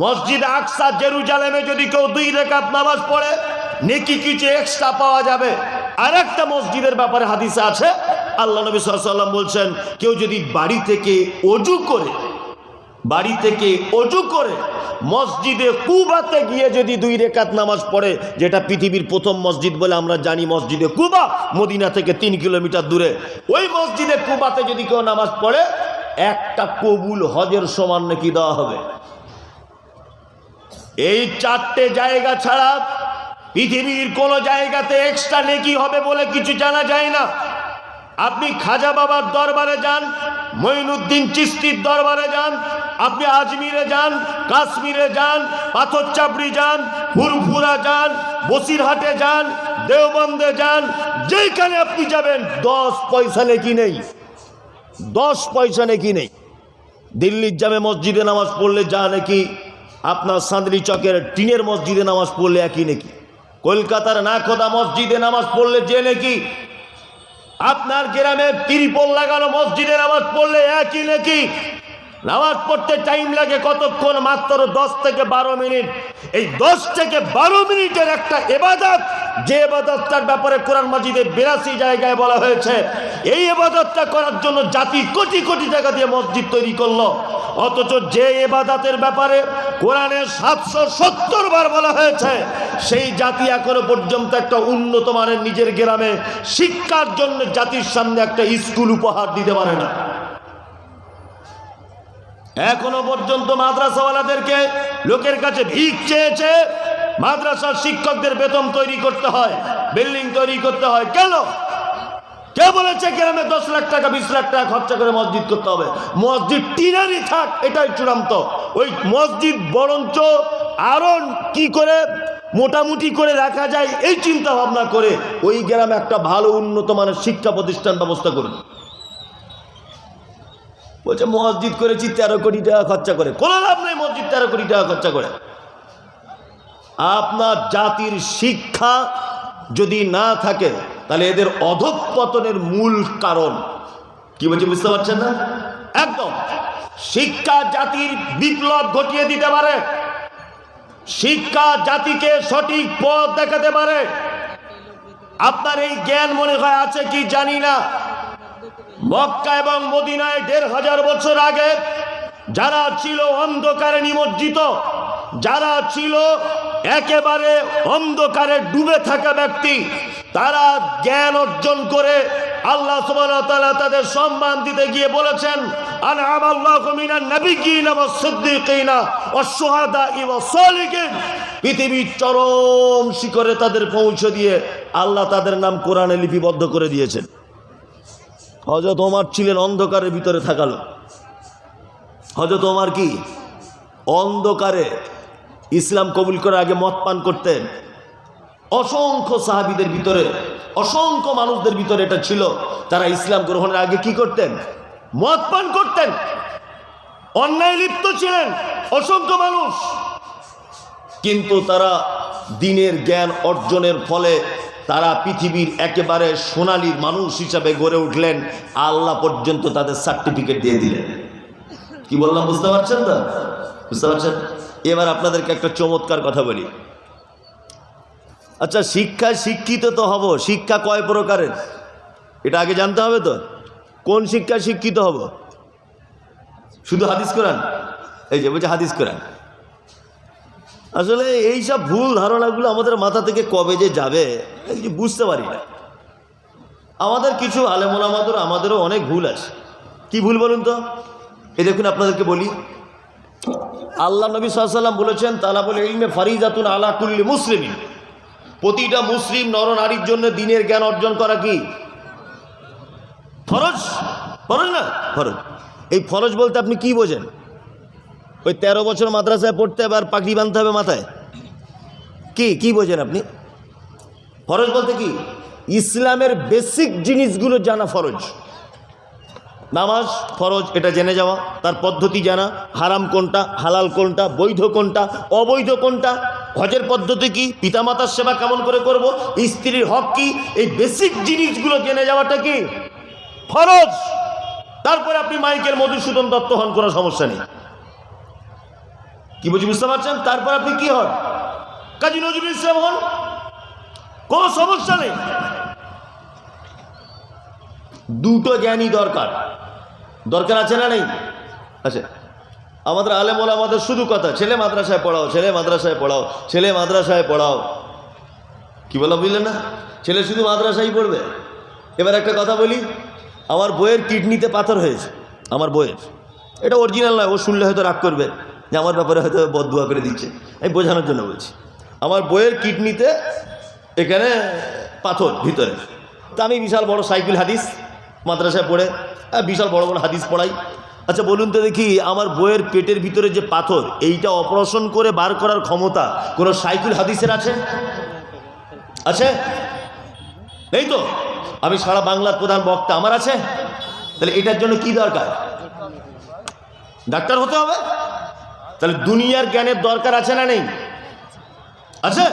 মসজিদ আকসা জেরুজালেমে যদি কেউ 2 রাকাত নামাজ পড়ে নেকি কিছু এক্সট্রা পাওয়া যাবে। আর একটা মসজিদের ব্যাপারে হাদিসে আছে, আল্লাহ নবী সাল্লাল্লাহু আলাইহি ওয়াসাল্লাম বলছেন কেউ যদি বাড়ি থেকে অজু করে মসজিদে কুবাতে গিয়ে যদি 2 রাকাত নামাজ পড়ে, যেটা পৃথিবীর প্রথম মসজিদ বলে আমরা জানি মসজিদে কুবা, মদিনা থেকে 3 কিলোমিটার দূরে, ওই মসজিদে কুবাতে যদি কেউ নামাজ পড়ে 1টা কবুল হজের সমান নেকি দেওয়া হবে। এই 4টে জায়গা ছাড়া পৃথিবীর কোন জায়গাতে এক্সট্রা নেকি হবে বলে কিছু জানা যায় না। আপনি খাজা বাবার দরবারে যান, মঈনুদ্দিন চিশতির দরবারে যান, আপনি আজমিরে যান, কাশ্মীরে যান, পাথর চাপড়ি যান, ফুরফুরা যান, বসিরহাটে যান, দেওবন্দে যান, যেখানে আপনি যাবেন 10 পয়সা নেকি নেই, 10 পয়সা নেকি নেই। দিল্লির জামে মসজিদে নামাজ পড়লে যা নাকি, আপনার সাঁদলি চকের টিনের মসজিদে নামাজ পড়লে একই নাকি। কলকাতার নাখোদা মসজিদে নামাজ পড়লে যে নাকি, আপনার গ্রামে ত্রিপল লাগানো মসজিদে নামাজ পড়লে একই নাকি। নামাজ পড়তে টাইম লাগে কতক্ষণ? মাত্র 10 থেকে 12 মিনিট। এই 10 থেকে 12 মিনিটের একটা ইবাদত, যে ইবাদতটার ব্যাপারে কোরআন মাজিদে 82 জায়গায় বলা হয়েছে, এই ইবাদতটা করার জন্য জাতি কোটি কোটি টাকা দিয়ে মসজিদ তৈরি করলো। অথচ যে ইবাদতের ব্যাপারে কোরআনে 770 বার বলা হয়েছে, সেই জাতি এখনো পর্যন্ত একটা উন্নত মানের নিজের গ্রামে শিক্ষার জন্য জাতির সামনে একটা স্কুল উপহার দিতে পারে না। এখনো পর্যন্ত মাদ্রাসাওয়ালাদেরকে লোকের কাছে ভিক চেয়েছে, মাদ্রাসার শিক্ষকদের বেতন তৈরি করতে হয়, বিল্ডিং তৈরি করতে হয়। কেন? কে বলেছে গ্রামে 10 লাখ টাকা 20 লাখ টাকা খরচা করে মসজিদ করতে হবে? মসজিদ টিনারই থাক, এটাই চূড়ান্ত। ওই মসজিদ বরঞ্চ আরো কি করে মোটামুটি করে রাখা যায় এই চিন্তা ভাবনা করে ওই গ্রামে একটা ভালো উন্নত মানের শিক্ষা প্রতিষ্ঠান ব্যবস্থা করুন। বলছে মসজিদ করেছি 13 কোটি টাকা খরচা করে, কোনো লাভ নেই। মসজিদ 13 কোটি টাকা খরচা করে। আপনার জাতির শিক্ষা যদি না থাকে তাহলে এদের অধঃপতনের মূল কারণ কি বলছে বুঝতে পারছেন না? একদম। শিক্ষা জাতির বিপ্লব ঘটিয়ে দিতে পারে, শিক্ষা জাতিকে সঠিক পথ দেখাতে পারে। আপনার এই জ্ঞান মনে হয় আছে কি জানি না, মক্কা এবং মদিনায় 1500 বছর আগে যারা ছিল অন্ধকারে নিমজ্জিত, যারা ছিল একেবারে অন্ধকারে ডুবে থাকা ব্যক্তি, তারা জ্ঞান অর্জন করে আল্লাহ সুবহানাহু ওয়া তাআলা তাদের সম্মান দিতে গিয়ে বলেছেন, আনআমাল্লাহু মিনান নাবিয়্যিনা ওয়াস-সিদ্দীকিনা ওয়াশ-শুহাদা'i ওয়াস-সালিহিন। পৃথিবীর চরম শিখরে তাদের পৌঁছে দিয়ে আল্লাহ তাদের নাম কোরআনে লিপিবদ্ধ করে দিয়েছেন। হযরত ওমর ছিলেন অন্ধকারের ভিতরে থাকা লোক। হযরত ওমর কি অন্ধকারে ইসলাম কবুল করার আগে মদ পান করতেন। অসংখ্য সাহাবীদের ভিতরে, অসংখ্য মানুষদের ভিতরে এটা ছিল, তারা ইসলাম গ্রহণের আগে কি করতেন? মদ পান করতেন, অন্যায় লিপ্ত ছিলেন অসংখ্য মানুষ। কিন্তু তারা দ্বীনের জ্ঞান অর্জনের ফলে তারা পৃথিবীর একেবারে সোনালী মানুষ হিসাবে গড়ে উঠলেন। আল্লাহ পর্যন্ত তাদের সার্টিফিকেট দিয়ে দিলেন। কি বললাম বুঝতে পারছেন তো? বুঝতে পারছেন? এবার আপনাদেরকে একটা চমৎকার কথা বলি। আচ্ছা, শিক্ষায় শিক্ষিত তো হব, শিক্ষা কয় প্রকারের এটা আগে জানতে হবে তো। কোন শিক্ষায় শিক্ষিত হব? শুধু হাদিস কোরআন? এই যে বলছে হাদিস কোরআন। আসলে এইসব ভুল ধারণাগুলো আমাদের মাথা থেকে কবে যে যাবে এই যে বুঝতে পারি না। আমাদের কিছু আলেম ওলামাদের আমাদেরও অনেক ভুল আছে। কি ভুল বলুন তো? এই দেখুন আপনাদেরকে বলি, আল্লাহ নবী সাল্লাল্লাহু আলাইহি ওয়াসাল্লাম বলেছেন, তালাবুল ইলমি ফারিজাতুন আলা কুল্লি মুসলিমিন। প্রতিটা মুসলিম নরনারীর জন্য দ্বীনের জ্ঞান অর্জন করা কি ফরজ? ফরজ না? ফরজ। এই ফরজ বলতে আপনি কি বোঝেন? ওই 13 বছর মাদ্রাসায় পড়তে হবে আর পাগড়ি বাঁধতে হবে মাথায়? কি বোঝেন আপনি? ফরজ বলতে কি? ইসলামের বেসিক জিনিসগুলো জানা ফরজ। নামাজ ফরজ, এটা জেনে যাওয়া, তার পদ্ধতি জানা, হারাম কোনটা, হালাল কোনটা, বৈধ কোনটা, অবৈধ কোনটা, হজের পদ্ধতি কি, পিতামাতার সেবা কেমন করে করব, স্ত্রীর হক কি, এই বেসিক জিনিসগুলো জেনে যাওয়াটা কি ফরজ। তারপরে আপনি মাইকেল মধুসূদন দত্ত হন, কোনো সমস্যা নেই। কি বুঝতে পারছেন? তারপর আপনি কি হন? কাজী নজরুল ইসলাম হন, কোনো সমস্যা নেই। দুটো জ্ঞানই দরকার। দরকার আছে না নেই? আচ্ছা, আমাদের আলেম ওলামাদের শুধু কথা, ছেলে মাদ্রাসায় পড়াও, ছেলে মাদ্রাসায় পড়াও, ছেলে মাদ্রাসায় পড়াও। কি বলা বুঝলেন না? ছেলে শুধু মাদ্রাসায় পড়বে। এবার একটা কথা বলি, আমার বইয়ের কিডনিতে পাথর হয়েছে, আমার বইয়ের, এটা অরিজিনাল নয়, ও শুনলে হয়তো রাগ করবে যে আমার ব্যাপারে হয়তো বদদুয়া করে দিচ্ছে, আমি বোঝানোর জন্য বলছি। আমার বইয়ের কিডনিতে এখানে পাথর ভিতরে। তা আমি বিশাল বড় সাইকুল হাদিস মাদ্রাসায় পড়ে বিশাল বড় বড় হাদিস পড়াই। আচ্ছা বলুন তো দেখি, আমার বইয়ের পেটের ভিতরে যে পাথর, এইটা অপারেশন করে বার করার ক্ষমতা কোনো সাইকুল হাদিসের আছে? আছে? এই তো। আমি সারা বাংলার প্রধান বক্তা, আমার আছে? তাহলে এটার জন্য কি দরকার? ডাক্তার হতে হবে? তাহলে দুনিয়ার জ্ঞানের দরকার আছে না নেই? আছে?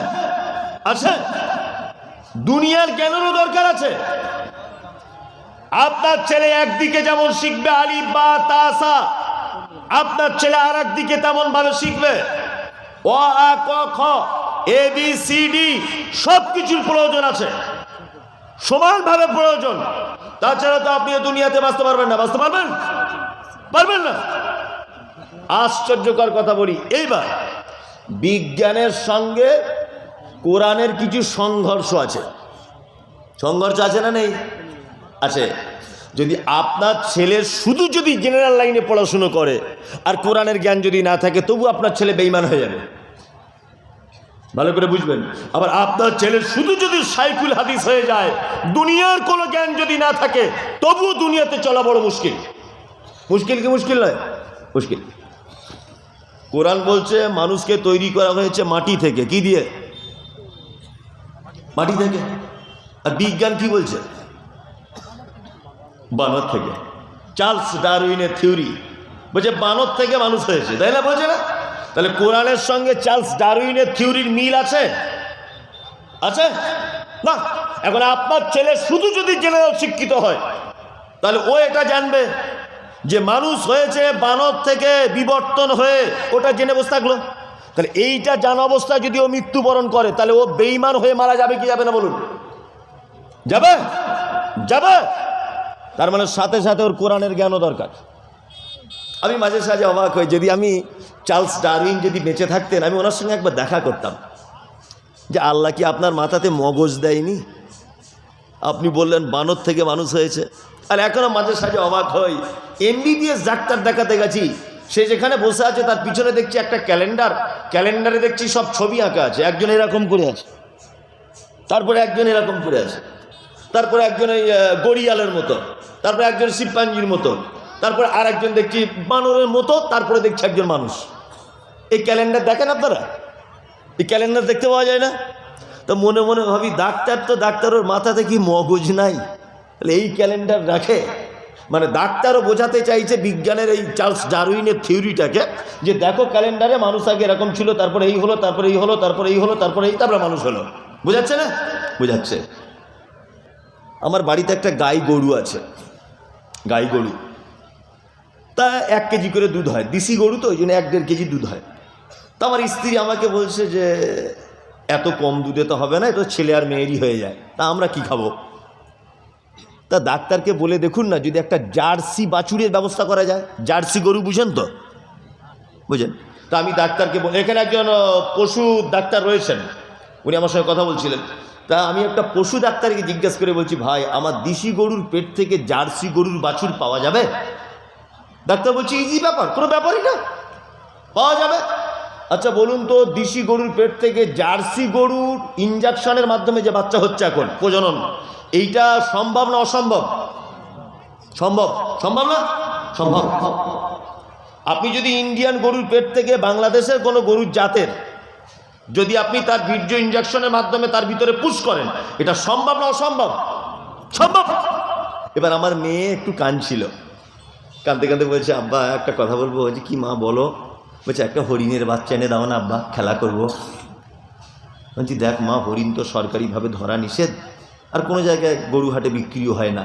আছে। দুনিয়ার জ্ঞানেরও দরকার আছে। আপনার ছেলে একদিকে যেমন শিখবে আলিফ বা তা সা, আপনার ছেলে আর একদিকে তেমন ভাবে শিখবে অ আ ক খ এ বি সি ডি, সব কিছুর প্রয়োজন আছে, সমানভাবে প্রয়োজন। তাছাড়া তো আপনি দুনিয়াতে বাঁচতে পারবেন না। বাঁচতে পারবেন? পারবেন না। আশ্চর্যকর কথা বলি, এইবার বিজ্ঞানের সঙ্গে কোরআনের কিছু সংঘর্ষ আছে। সংঘর্ষ আছে না নেই? আছে। যদি আপনার ছেলে শুধু যদি জেনারেল লাইনে পড়াশুনো করে আর কোরআনের জ্ঞান যদি না থাকে, তবু আপনার ছেলে বেঈমান হয়ে যাবে। ভালো করে বুঝবেন। আবার আপনার ছেলে শুধু যদি সাইকুল হাদিস হয়ে যায়, দুনিয়ার কোনো জ্ঞান যদি না থাকে, তবুও দুনিয়াতে চলা বড় মুশকিল। মুশকিল কি মুশকিল নয়? মুশকিল। কোরআন বলছে মানুষকে তৈরি করা হয়েছে মাটি থেকে। কি দিয়ে? মাটি থেকে। আর বিজ্ঞান কি বলছে? বানর থেকে। চার্লস ডারউইনের থিওরি বলছে বানর থেকে মানুষ হয়েছে, তাই না? বলছে না? তাহলে কোরআনের সঙ্গে চার্লস ডারউইনের থিওরির মিল আছে? আছে না। এখন আপনার ছেলে শুধু যদি জেনারেল শিক্ষিত হয়, তাহলে ও এটা জানবে যে মানুষ হয়েছে বানর থেকে বিবর্তন হয়ে, ওটা জেনে বসে থাকলো। তাহলে এইটা জানা অবস্থায় যদি ও মৃত্যুবরণ করে, তাহলে ও বেঈমান হয়ে মারা যাবে কি যাবে না বলুন? যাবে? যাবে। তার মানে সাথে সাথে ওর কোরআনের জ্ঞানও দরকার। আমি মাঝে সাঝে অবাক হই, যদি আমি চার্লস ডারউইন যদি বেঁচে থাকতেন, আমি ওনার সঙ্গে একবার দেখা করতাম যে আল্লাহ কি আপনার মাথাতে মগজ দেয়নি? আপনি বললেন বানর থেকে মানুষ হয়েছে। আর এখনও মাঝে সাঝে অবাক হই, এমবিবিএস ডাক্তার দেখাতে গেছি, সে যেখানে বসে আছে তার পিছনে দেখছি একটা ক্যালেন্ডারে দেখছি সব ছবি আঁকা আছে, একজন এরকম করে আছে, তারপরে একজন এরকম করে আছে, তারপরে একজন এই গড়িয়ালের মতো, তারপরে একজন শিবপাঞ্জির মতো, তারপরে আর একজন দেখছি বানরের মতো, তারপরে দেখছি একজন মানুষ। এই ক্যালেন্ডার দেখেন আপনারা? এই ক্যালেন্ডার দেখতে পাওয়া যায় না? তো মনে মনে ভাবি ডাক্তার তো ডাক্তারের মাথাতে কি মগজ নাই? তাহলে এই ক্যালেন্ডার রাখে? মানে ডাক্তারও বোঝাতে চাইছে বিজ্ঞানের এই চার্লস ডারউইনের থিওরিটাকে, যে দেখো ক্যালেন্ডারে মানুষ আগে এরকম ছিল, তারপরে এই হলো, তারপরে এই হলো, তারপরে এই হলো, তারপরে এই, তারপরে মানুষ হলো। বোঝাচ্ছে না? বোঝাচ্ছে। আমার বাড়িতে একটা গাই গরু আছে, গাই গরু, তা 1 কেজি করে দুধ হয়, দেশি গরু তো ওই জন্য 1-1.5 কেজি দুধ হয়। তো আমার স্ত্রী আমাকে বলছে যে এত কম দুধে তো হবে না, এটা ছেলে আর মেয়েরই হয়ে যায়, তা আমরা কি খাবো? তা ডাক্তারকে বলে দেখুন না, যদি একটা জার্সি বাছুরের ব্যবস্থা করা যায়। জার্সি গরু বুঝেন তো? বুঝেন? তা আমি ডাক্তারকে এখানে একজন পশু ডাক্তার রয়েছেন, উনি আমার সঙ্গে কথা বলছিলেন। তা আমি একটা পশু ডাক্তারকে জিজ্ঞাসা করে বলছি, ভাই আমার দেশি গরুর পেট থেকে জার্সি গরুর বাছুর পাওয়া যাবে? ডাক্তার বলছে ইজি ব্যাপার, কোনো ব্যাপারই না, পাওয়া যাবে। আচ্ছা বলুন তো, দেশি গরুর পেট থেকে জার্সি গরুর ইঞ্জেকশনের মাধ্যমে যে বাচ্চা হচ্ছে এখন প্রজনন, এইটা সম্ভব না অসম্ভব? সম্ভব। সম্ভব না? সম্ভব। আপনি যদি ইন্ডিয়ান গরুর পেট থেকে বাংলাদেশের কোনো গরুর জাতের যদি আপনি তার বীর্য ইঞ্জেকশনের মাধ্যমে তার ভিতরে পুশ করেন, এটা সম্ভব না অসম্ভব? সম্ভব। এবার আমার মেয়ে একটু কাঁদছিল, কাঁদতে কাঁদতে বলছে আব্বা একটা কথা বলবো। বলছি কি মা বলো? বলছে একটা হরিণের বাচ্চা এনে দাও না আব্বা, খেলা করবো। বলছি দেখ মা, হরিণ তো সরকারিভাবে ধরা নিষেধ, আর কোনো জায়গায় গরু হাটে বিক্রিও হয় না,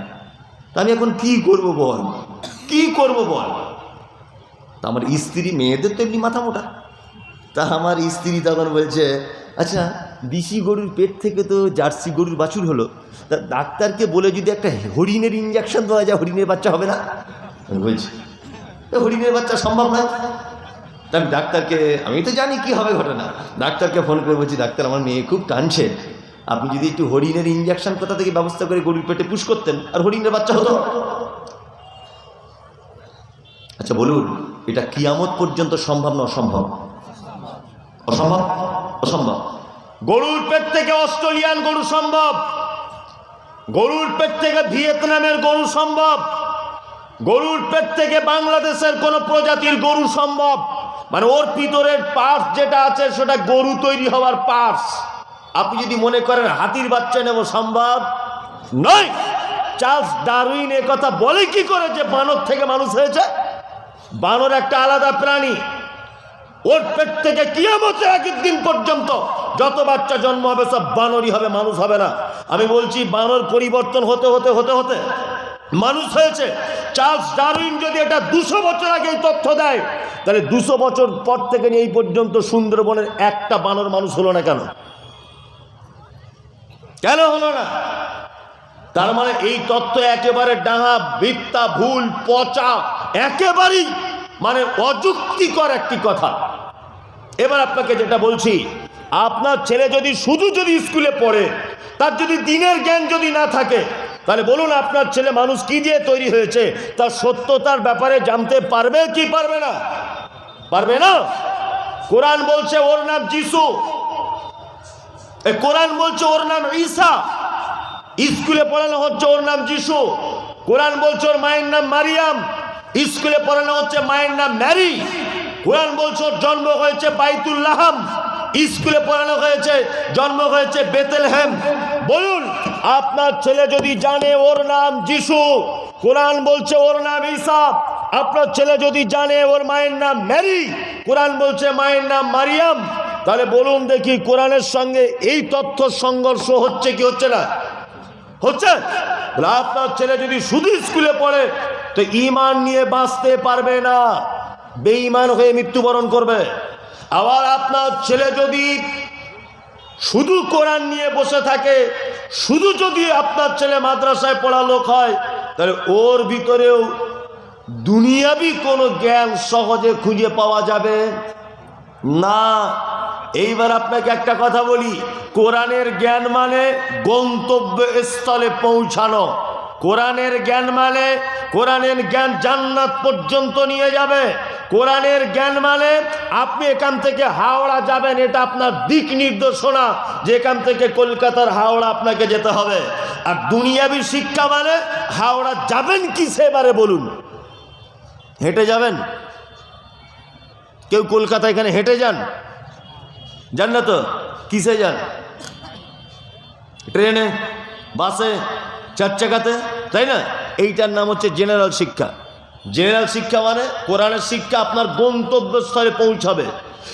তা আমি এখন কি করব বল, কি করব বল? তা আমার স্ত্রী, মেয়েদের তো এমনি মাথা মোটা, তা আমার স্ত্রী তখন বলছে আচ্ছা দেশি গরুর পেট থেকে তো জার্সি গরুর বাছুর হলো, তা ডাক্তারকে বলে যদি একটা হরিণের ইঞ্জেকশন দেওয়া যায়, হরিণের বাচ্চা হবে না? বলছি হরিণের বাচ্চা সম্ভব নয়। তা আমি ডাক্তারকে, আমি তো জানি কি হবে ঘটনা, ডাক্তারকে ফোন করে বলছি ডাক্তার আমার মেয়ে খুব কাঁদছে, আপনি যদি একটু হরিণের ইঞ্জেকশন কোথা থেকে ব্যবস্থা করে গরুর পেটে পুশ করতেন, আর হরিণের বাচ্চা হতো। আচ্ছা বলুন, এটা কিয়ামত পর্যন্ত সম্ভব না অসম্ভব? অসম্ভব। অসম্ভব। গরুর পেট থেকে অস্ট্রেলিয়ান গরু সম্ভব, গরুর পেট থেকে ভিয়েতনামের গরু সম্ভব, গরুর পেট থেকে বাংলাদেশের কোন প্রজাতির গরু সম্ভব। মানে ওর ভিতরের পার্টস যেটা আছে সেটা গরু তৈরি হওয়ার পার্টস। আপনি যদি মনে করেন হাতির বাচ্চা নেব, সম্ভব নয়। চার্লস ডারউইন এ কথা বলে কি করে যে বানর থেকে মানুষ হয়েছে? বানর একটা আলাদা প্রাণী, ওর পেট থেকে কিয়ামতের আগের দিন পর্যন্ত যত বাচ্চা জন্ম হবে সব বানরই হবে, মানুষ হবে না। আমি বলছি বানর পরিবর্তন হতে হতে হতে হতে মানুষ হয়েছে। চার্লস ডারউইন যদি এটা 200 বছর আগে এই তথ্য দেয়, তাহলে 200 বছর পর থেকে এই পর্যন্ত সুন্দরবনের একটা বানর মানুষ হলো না কেন? কেন হলো না? তার মানে এই তথ্য একেবারে ডাহা, মিথ্যা, ভুল, পচা, একেবারেই মানে অযুক্তিকর একটি কথা। এবার আপনাকে যেটা বলছি, আপনার ছেলে যদি শুধু স্কুলে পড়ে, তার যদি দিনের জ্ঞান যদি না থাকে, তাহলে বলুন আপনার ছেলে মানুষ কি দিয়ে তৈরি হয়েছে তার সত্যতার ব্যাপারে জানতে পারবে কি পারবে না? পারবে না। কোরআন বলছে ওর নাম যিশু, কোরআন বলছে ওর নাম ঈসা, স্কুলে পড়ানো হচ্ছে ওর নাম যিশু। কোরআন বলছে ওর মায়ের নাম মারিয়াম, স্কুলে পড়ানো হচ্ছে মায়ের নাম ম্যারি। কোরআন বলছে ওর জন্ম হয়েছে বাইতুল্লাহাম, স্কুলে পড়ানো হয়েছে জন্ম হয়েছে বেতেলহেম। বলুন আপনার ছেলে যদি জানে ওর নাম যিশু, কোরআন বলছে ওর নাম ঈসা, আপনার ছেলে যদি জানে ওর মায়ের নাম ম্যারি, কোরআন বলছে মায়ের নাম মারিয়াম, তাহলে বলুন দেখি কোরআনের সঙ্গে এই তথ্য সংঘর্ষ হচ্ছে কি হচ্ছে না? হচ্ছে। আপনার ছেলে যদি শুধু স্কুলে পড়ে তো ঈমান নিয়ে বাঁচতে পারবে না, বেঈমান হয়ে মৃত্যুবরণ করবে। আবার আপনার ছেলে যদি শুধু কোরআন নিয়ে বসে থাকে, শুধু যদি আপনার ছেলে মাদ্রাসায় পড়া লোক হয়, তাহলে ওর ভিতরেও দুনিয়াবি কোনো জ্ঞান সহজে খুঁজে পাওয়া যাবে না। এইবার আপনাকে একটা কথা বলি, কোরআনের জ্ঞান মানে গন্তব্যস্থলে পৌঁছানো। কোরআনের জ্ঞান মানে কোরআনের জ্ঞান জান্নাত পর্যন্ত নিয়ে যাবে। কোরআনের জ্ঞান মানে আপনি এখান থেকে হাওড়া যাবেন, এটা আপনার দিক নির্দেশনা যে এখান থেকে কলকাতার হাওড়া আপনাকে যেতে হবে। আর দুনিয়াবি শিক্ষা মানে হাওড়া যাবেন কিসে এবারে বলুন? হেঁটে যাবেন? কেউ কলকাতা এখানে হেঁটে যান? যান না তো। কিসে যান? ট্রেনে, বাসে, চার চাকাতে, তাই না? এইটার নাম হচ্ছে জেনারেল শিক্ষা। জেনারেল শিক্ষা মানে কোরআনের শিক্ষা আপনার গন্তব্যস্থলে পৌঁছাবে,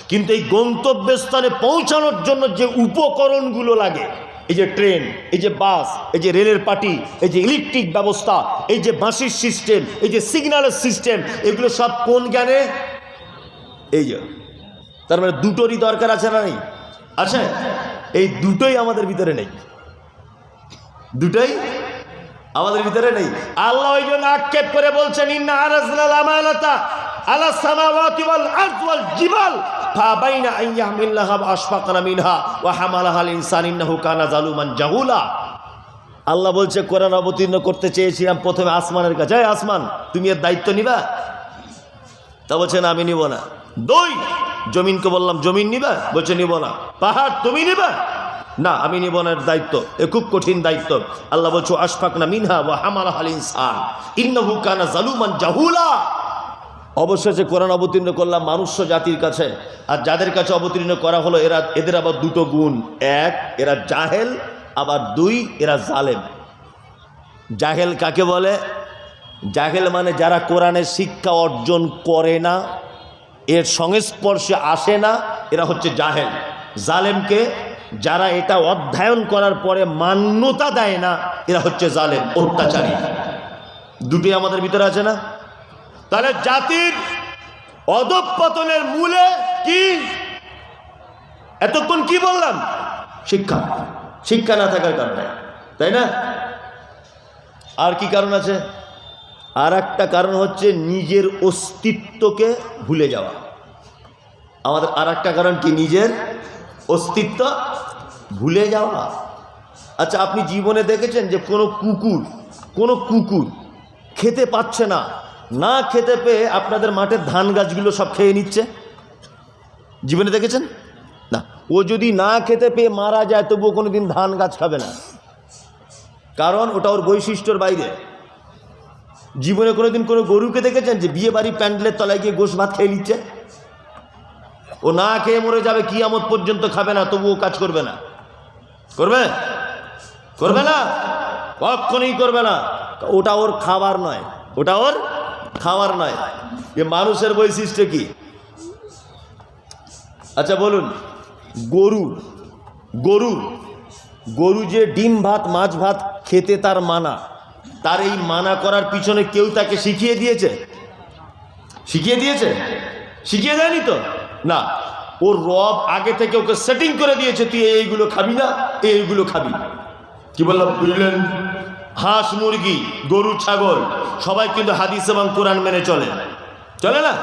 কিন্তু এই গন্তব্যস্থলে পৌঁছানোর জন্য যে উপকরণগুলো লাগে, এই যে ট্রেন, এই যে বাস, এই যে রেলের পাটি, এই যে ইলেকট্রিক ব্যবস্থা, এই যে বাঁশির সিস্টেম, এই যে সিগন্যালের সিস্টেম, এগুলো সব কোন জ্ঞানে? এই যে, তার মানে দুটোরই দরকার আছে না নেই? আছে। এই দুটোই আমাদের ভিতরে নেই, দুটোই আমাদের ভিতরে নেই। আল্লাহ ওই জন্য আক্ষেপ করে বলছেন, ইন্না আরাজনাল আমানাতা আলা সামাওয়াতি ওয়াল আরদি ওয়াল জিবাল ফাবাইনা আন ইয়াহমিলনাহা ওয়া আশফাকনা মিনহা ওয়া হামালাহাল ইনসান ইন্নাহু কানা জালুমান জাহুলা। আল্লাহ বলছে, কোরআন অবতীর্ণ করতে চেয়েছিলাম প্রথমে আসমানের কাছে, এই আসমান তুমি এর দায়িত্ব নিবা? তা বলছে না, আমি নিব না। দুই, জমিনকে বললাম, জমিন নিবা? বলছে নিব না। পাহাড় তুমি নিবা? না, আমি নিব না, এর দায়িত্ব, এ খুব কঠিন দায়িত্ব। আল্লাহ বলছো আশফাকনা মিনহা ওয়া হামালাহাল ইনসান ইন্নাহু কানা জালুমান জাহুলা। অবশেষে কোরআন অবতীর্ণ করলাম মনুষ্য জাতির কাছে, আর যাদের কাছে অবতীর্ণ করা হলো এদের আবার দুটো গুণ, এক এরা জাহেল, আবার দুই এরা জালেম। জাহেল কাকে বলে? জাহেল মানে যারা কোরআনের শিক্ষা অর্জন করে না, এর সংস্পর্শে আসে না, এরা হচ্ছে জাহেল। জালেমকে যারা এটা অধ্যয়ন করার পরে মান্যতা দেয় না, এরা হচ্ছে জালেম, অত্যাচারী। দুটোই আমাদের ভিতরে আছে না? তাহলে জাতির অধঃপতনের মূলে কি? এতক্ষণ কি বললাম? শিক্ষা। শিক্ষা না থাকার কারণে, তাই না? আর কি কারণ আছে? আর একটা কারণ হচ্ছে নিজের অস্তিত্বকে ভুলে যাওয়া। আমাদের আর একটা কারণ কি? নিজের অস্তিত্ব ভুলে যাওয়া। আচ্ছা, আপনি জীবনে দেখেছেন যে কোনো কুকুর খেতে পাচ্ছে না, না খেতে পেয়ে আপনাদের মাঠের ধান গাছগুলো সব খেয়ে নিচ্ছে? জীবনে দেখেছেন? না। ও যদি না খেতে পেয়ে মারা যায় তবুও কোনো দিন ধান গাছ খাবে না, কারণ ওটা ওর বৈশিষ্ট্যর বাইরে। জীবনে কোনোদিন কোনো গরুকে দেখেছেন যে বিয়ে বাড়ি প্যান্ডেলের তলায় গিয়ে গোশ ভাত খেয়ে নিচ্ছে? ও না খেয়ে মরে যাবে, কিয়ামত পর্যন্ত খাবে না, তবুও কাজ করবে না। করবে? করবে না, কখনোই করবে না। ওটা ওর খাবার নয়, ওটা ওর খাবার নয়। এ মানুষের বৈশিষ্ট্য কি? আচ্ছা বলুন, গরু যে ডিম ভাত মাছ ভাত খেতে তার মানা, তার এই মানা করার পিছনে কেউ তাকে শিখিয়ে দিয়েছে? শিখিয়ে দিয়েছে? শিখিয়ে দেয়নি তো। না, ওর রব আগে থেকে ওকে সেটিং করে দিয়েছে, তুই এইগুলো খাবি না, এইগুলো খাবি। কি বললাম বুঝলেন? হাঁস মুরগি গরু ছাগল সবাই কিন্তু হাদিস এবং কোরআন মেনে চলে, চলে না?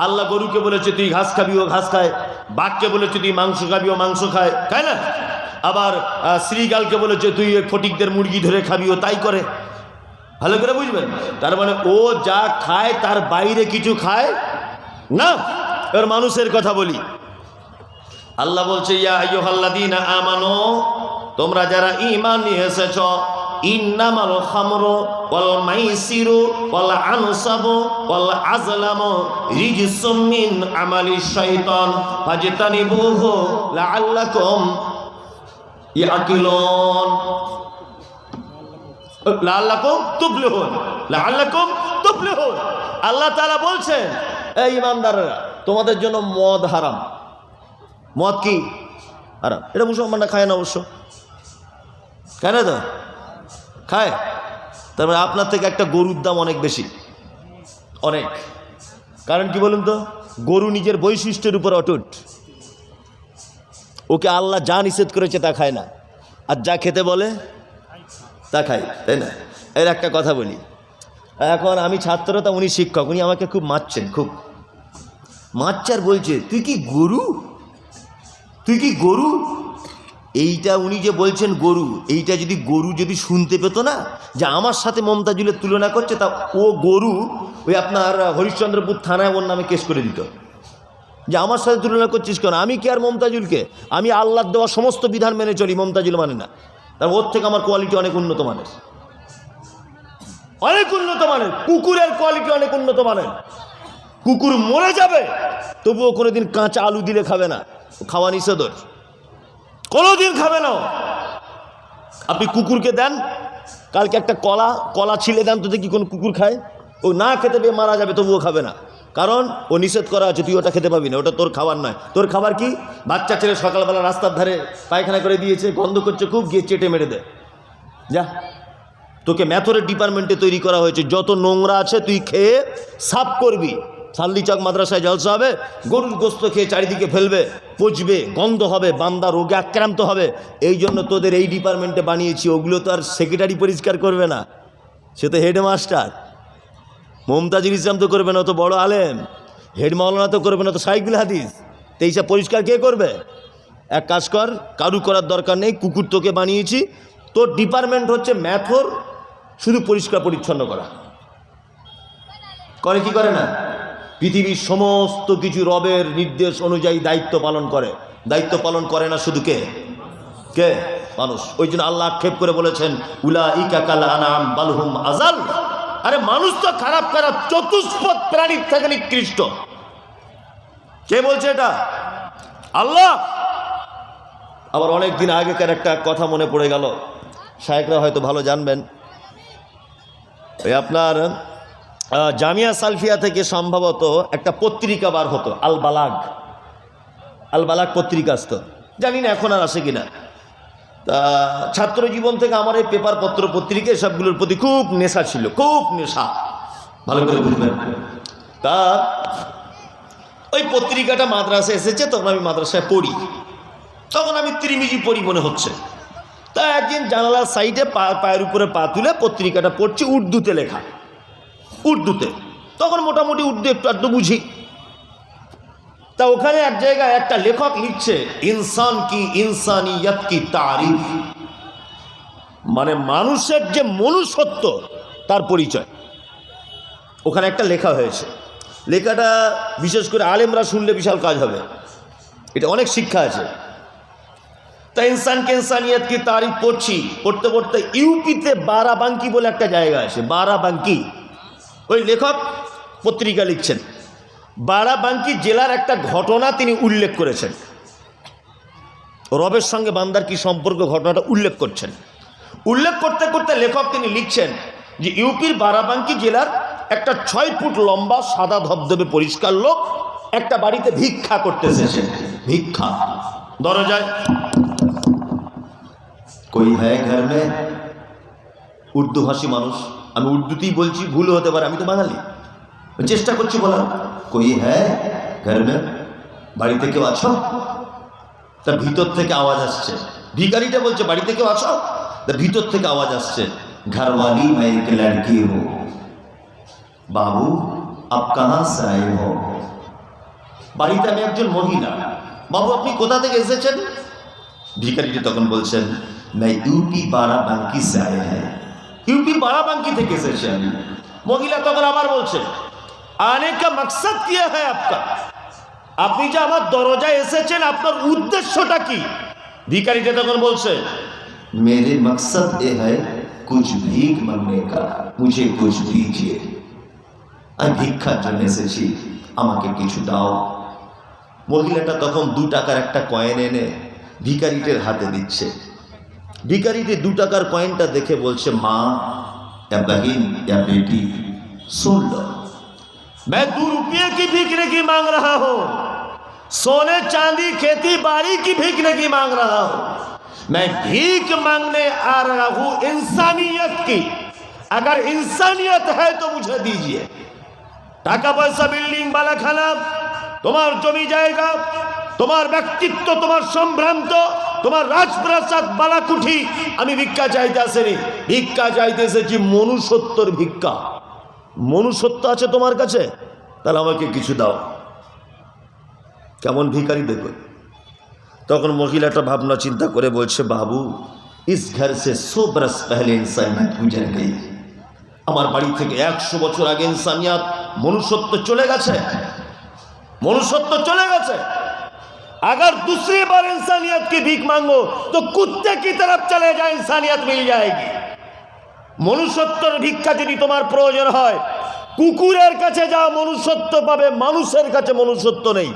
আল্লাহ গরুকে বলেছে তুই ঘাস খাবি, ও ঘাস খায়। বাঘকে বলেছে তুই মাংস খাবি, ও মাংস খায়, খায় না? আবার শ্রীগালকে বলেছে তুই ফটিকদের মুরগি ধরে খাবি, ও তাই করে। ভালো করে বুঝবেন। তার মানে ও যা খায় তার বাইরে কিছু খায় না। এবার মানুষের কথা বলি, আল্লাহ বলছে ইয়া আইয়ুহাল্লাযীনা আমানু, তোমরা যারা ঈমান নিয়ে এসেছো, ইন্নামাল খামরু ওয়াল মাইসিরু ওয়াল আনসাবু ওয়াল আজলামু রিজসুম মিন আমালিশ শাইতান ফাজতানিবুহু লাআল্লাকুম ইয়াকিলুন লাআল্লাকুম তুফলিহুন, লাআল্লাকুম তুফলিহুন। আল্লাহ তাআলা বলছেন, এই ঈমানদাররা, তোমাদের জন্য মদ হারাম। মদ কি? হারাম। এটা মুসলমানরা খায় না, অবশ্য খায় না তো, খায়। তারপরে আপনার থেকে একটা গরুর দাম অনেক বেশি, অনেক। কারণ কি বলুন তো? গরু নিজের বৈশিষ্ট্যের উপর অটুট। ওকে আল্লাহ যা নিষেধ করেছে তা খায় না, আর যা খেতে বলে তা খায়, তাই না? এর একটা কথা বলি, এখন আমি ছাত্র, তা উনি শিক্ষক, উনি আমাকে খুব মারছেন, খুব মারছে আর বলছে তুই কি গরু, তুই কি গরু। এইটা উনি যে বলছেন গরু, এইটা যদি গরু যদি শুনতে পেত না যে আমার সাথে মমতাজুলের তুলনা করছে, তা ও গরু ওই আপনার হরিশ্চন্দ্রপুর থানায় ওর নামে কেস করে দিত যে আমার সাথে তুলনা করছিস কেন। আমি কি আর মমতাজুলকে, আমি আল্লাহর দেওয়া সমস্ত বিধান মেনে চলি, মমতাজুল মানে না। তার ওর থেকে আমার কোয়ালিটি অনেক উন্নত মানের, অনেক উন্নত মানের। কুকুরের কোয়ালিটি অনেক উন্নত মানের। কুকুর মরে যাবে তবুও কোনোদিন কাঁচা আলু দিলে খাবে না, খাওয়া নিষেধ, কোনোদিন খাবে না। আপনি কুকুরকে দেন, কালকে একটা কলা ছিলে দেন তো দেখি কোন কুকুর খায়? ও না খেতে পেয়ে মারা যাবে তবুও খাবে না, কারণ ও নিষেধ করা আছে, তুই ওটা খেতে পাবি না, ওটা তোর খাবার নয়। তোর খাবার কি? বাচ্চা ছেলে সকালবেলা রাস্তার ধারে পায়খানা করে দিয়েছে, গন্ধ করছে খুব, গিয়ে চেটে মেরে দে যা। তোকে ম্যাথরের ডিপার্টমেন্টে তৈরি করা হয়েছে, যত নোংরা আছে তুই খেয়ে সাফ করবি। সাল্লিচক মাদ্রাসায় জলসা হবে, গরুর গোস্ত খেয়ে চারিদিকে ফেলবে, পচবে, গন্ধ হবে, বান্দা রোগে আক্রান্ত হবে। এই জন্য তোদের এই ডিপার্টমেন্টে বানিয়েছি। ওগুলো তো আর সেক্রেটারি পরিষ্কার করবে না, সে তো হেডমাস্টার। মমতাজুল ইসলাম তো করবে না, তো বড় আলেম। হেড মাওলানা তো করবে না, তো সাইকুল হাদিস। তো এইসব পরিষ্কার কে করবে? এক কাজ কর, কারু করার দরকার নেই, কুকুর তোকে বানিয়েছি। তোর ডিপার্টমেন্ট হচ্ছে ম্যাথর, শুধু পরিষ্কার পরিচ্ছন্ন করা। করে কি করে না? পৃথিবীর সমস্ত কিছু রবের নির্দেশ অনুযায়ী দায়িত্ব পালন করে। দায়িত্ব পালন করে না শুধু কে? কে? মানুষ। ওই জন্য আল্লাহ আক্ষেপ করে বলেছেন উলাইকা কাল আনাম বাল হুম আযাল। আরে মানুষ তো খারাপ খারাপ চতুষ্পদ প্রাণীর থেকে নিকৃষ্ট। কে বলছে এটা? আল্লাহ। আবার অনেক দিন আগেকার একটা কথা মনে পড়ে গেল, শায়েখরা হয়তো ভালো জানবেন। ওই আপনার জামিয়া সালফিয়া থেকে সম্ভবত একটা পত্রিকা বার হতো, আল বালাগ। আল বালাগ পত্রিকা আসতো, জানি না এখন আর আসে কিনা। তা ছাত্র জীবন থেকে আমার এই পেপার পত্র পত্রিকা এসবগুলোর প্রতি খুব নেশা ছিল, খুব নেশা, ভালো করে বুঝবেন। তা ওই পত্রিকাটা মাদ্রাসায় এসেছে, তখন আমি মাদ্রাসায় পড়ি, তখন আমি ত্রিমিজি পড়ি মনে হচ্ছে। তা একদিন জানালার সাইডে পায়ের উপরে পা তুলে পত্রিকাটা পড়ছি, উর্দুতে লেখা, উর্দুতে। তখন মোটামুটি উর্দু একটু আধটু বুঝি। তা ওখানে এক জায়গায় একটা লেখক লিখছে ইনসান কি ইনসানিয়ত কি তারিফ, মানে মানুষের যে মনুষ্যত্ব তার পরিচয়। ওখানে একটা লেখা হয়েছে, লেখাটা বিশেষ করে আলেমরা শুনলে বিশাল কাজ হবে, এটা অনেক শিক্ষা আছে। তা ইনসানকে ইনসানিয়ত কি তারিফ পড়ছি, পড়তে পড়তে ইউপিতে বারাবাঙ্কি বলে একটা জায়গা আছে, বারাবাঙ্কি। ওই লেখক পত্রিকা লিখছেন, বারাবাঙ্কি জেলার একটা ঘটনা তিনি উল্লেখ করেছেন, রবের সঙ্গে বান্দার কি সম্পর্ক, ঘটনাটা উল্লেখ করছেন। উল্লেখ করতে করতে লেখক তিনি লিখছেন যে ইউপির বারাবাঙ্কি জেলার একটা 6 ফুট লম্বা সাদা ধবধবে পরিষ্কার লোক একটা বাড়িতে ভিক্ষা করতে এসেছেন। ভিক্ষা, দরজায় কই হ্যায় ঘর মে, উর্দু ভাষী মানুষ, আমি উর্দুতেই বলছি, ভুল হতে পারে, আমি তো বাঙালি, চেষ্টা করছি বলার। কই হ্যায় ঘর মে, বাড়িতে কেউ আছো? তার ভিতর থেকে আওয়াজ আসছে, ভিখারিটা বলছে বাড়িতে কেউ আছো? তার ভিতর থেকে আওয়াজ আসছে ঘরওয়ালি মে এক লড়কি হো, বাবু আপ কাহা সে আয়ে হো। বাড়িতে আমি একজন মহিলা, বাবু আপনি কোথা থেকে এসেছেন? ভিখারিটা তখন বলছেন मैं यूपी बाराबांकी से आए हैं, यूपी बाराबांकी থেকে এসেছি আমি। মহিলা তখন আবার বলছে आने का मकसद क्या है आपका, আপনি যে আমার দরজায় এসেছেন আপনার উদ্দেশ্যটা কি? ভিখারিটা তখন বলছে मेरे मकसद ये है कुछ भीख मांगने का, मुझे कुछ दीजिए, আমি ভিক্ষার জন্য এসেছি, আমাকে কিছু দাও। মহিলাটা তখন 2 টাকার একটা কয়েন এনে ভিখারিটের হাতে দিচ্ছে। ভিখারিটি 2 টাকার কয়েনটা দেখে বলছে মা या बहन या बेटी सुन लो, मैं 2 रुपये की भीख नहीं मांग रहा हूं, सोने चांदी खेती बाड़ी की भीख नहीं मांग रहा हूं, मैं भीख मांगने आ रहा हूं इंसानियत की, अगर इंसानियत है तो मुझे दीजिए। টাকা পয়সা বিল্ডিং বালাখানা, তোমার জমি জায়গা, তোমার ব্যক্তিত্ব, তোমার সম্ভ্রান্ত, তোমার রাজপ্রাসাদ বালাকুঠি, আমি ভিক্ষা চাইতে আসিনি, ভিক্ষা চাইতে এসেছি মনুষ্যত্বর ভিক্ষা। মনুষ্যত্ব আছে তোমার কাছে, তাহলে আমাকে কিছু দাও। কেমন ভিখারি দেখো। তখন মহিলাটা ভাবনা চিন্তা করে বলছে, বাবু ইস ঘর সে 100 বরস পহলে ইনসানিয়ত গুজর গই। আমার বাড়ি থেকে 100 বছর আগে ইনসানিয়ত, মনুষ্যত্ব চলে গেছে, মনুষ্যত্ব চলে গেছে। अगर दूसरी बार इंसानियत की भीख मांगो तो कुत्ते की तरफ चले जाए, इंसानियत मिल जाएगी। मनुष्यत्वर भिक्षा यदि तुम्हार प्रयोजन হয় কুকুরের কাছে যাও, মনুষ্যত্ব পাবে, মানুষের কাছে মনুষ্যত্ব নেই।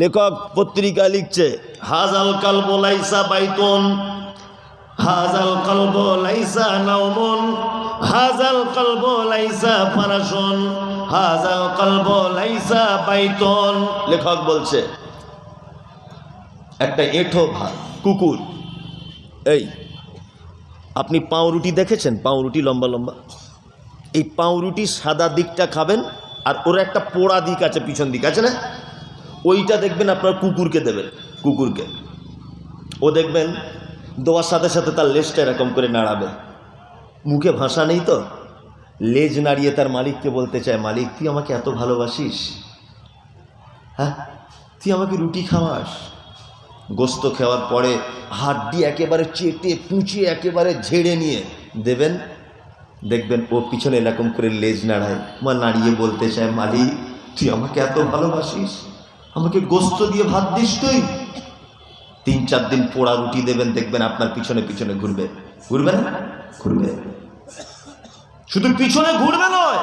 লেখক পত্রিকা লিখছে, হাজাল কালবু লাইসা বাইতুন, হাজাল কালবু লাইসা নাওমুন, হাজাল কালবু লাইসা ফারাশুন, হাজাল কালবু লাইসা বাইতুন। লেখক বলছে একটা এঁঠো ভাত কুকুর, এই আপনি পাউরুটি দেখেছেন? পাউরুটি লম্বা লম্বা, এই পাউরুটি সাদা দিকটা খাবেন, আর ওর একটা পোড়া দিক আছে, পিছন দিক আছে না, ওইটা দেখবেন আপনার কুকুরকে দেবেন। কুকুরকে ও দেখবেন দেওয়ার সাথে সাথে তার লেজটা এরকম করে নাড়াবে, মুখে ভাষা নেই তো, লেজ নাড়িয়ে তার মালিককে বলতে চায়, মালিক তুই আমাকে এত ভালোবাসিস, হ্যাঁ তুই আমাকে রুটি খাওয়াস। গোস্ত খাওয়ার পরে হাড্ডি একেবারে চেটে পুঁচিয়ে একেবারে ঝেড়ে নিয়ে দেবেন, দেখবেন ও পিছনে এরকম করে লেজ নাড়ায়, মা নাড়িয়ে বলতে চায়, মালিক তুই আমাকে এত ভালোবাসিস, আমাকে গোস্ত দিয়ে ভাত দিস তুই। 3-4 দিন পোড়া রুটি দেবেন, দেখবেন আপনার পিছনে পিছনে ঘুরবে। ঘুরবে না? ঘুরবে। শুধু পিছনে ঘুরবে নয়,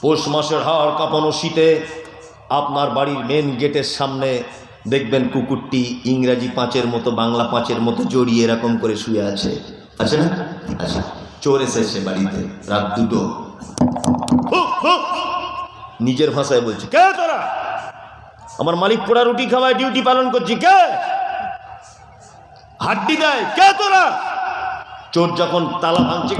পৌষ মাসের হাড় কাঁপানো শীতে আপনার বাড়ির মেন গেটের সামনে দেখবেন কুকুরটি ইংরাজি 5-এর মতো বাংলা 5-এর মতো জড়িয়ে এরকম করে শুয়ে আছে, আছে না? আচ্ছা, চোর এসেছে বাড়িতে রাত 2টো, নিজের ভাষায় বলছে, কে তোরা? আমার মালিক পোড়া রুটি খাওয়ায় ডিউটি পালন করছি, কে? হাড্ডি দেয়, কে তোরা? চোর যখন তালা ভাঙছে,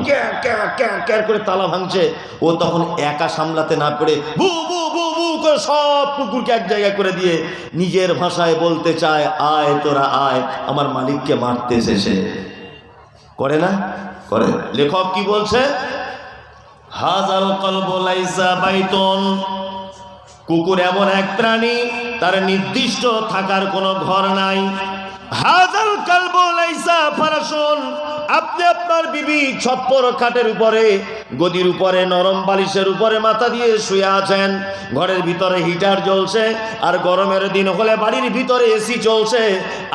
ক্যার করে তালা ভাঙছে, ও তখন একা সামলাতে না পেরে বু বু বু বু করে সব কুকুরকে এক জায়গায় করে দিয়ে নিজের ভাষায় বলতে চায়, আয় তোরা আয়, আমার মালিককে মারতে এসেছে। করে না? করে। লেখক কি বলছে? হাজাল কলবু লাইসা বাইতুন, কুকুর এমন এক প্রাণী তার নির্দিষ্ট থাকার কোনো ঘর নাই। হাজাল কলবু লাইসা ফারাশুন, আপনি আপনার বিবি ছপ্পর খাটের উপরে, গদির উপরে, নরম বালিশের উপরে মাথা দিয়ে শুয়ে আছেন, ঘরের ভিতরে হিটার জ্বলছে, আর গরমের দিন হলে বাড়ির ভিতরে এসি চলছে,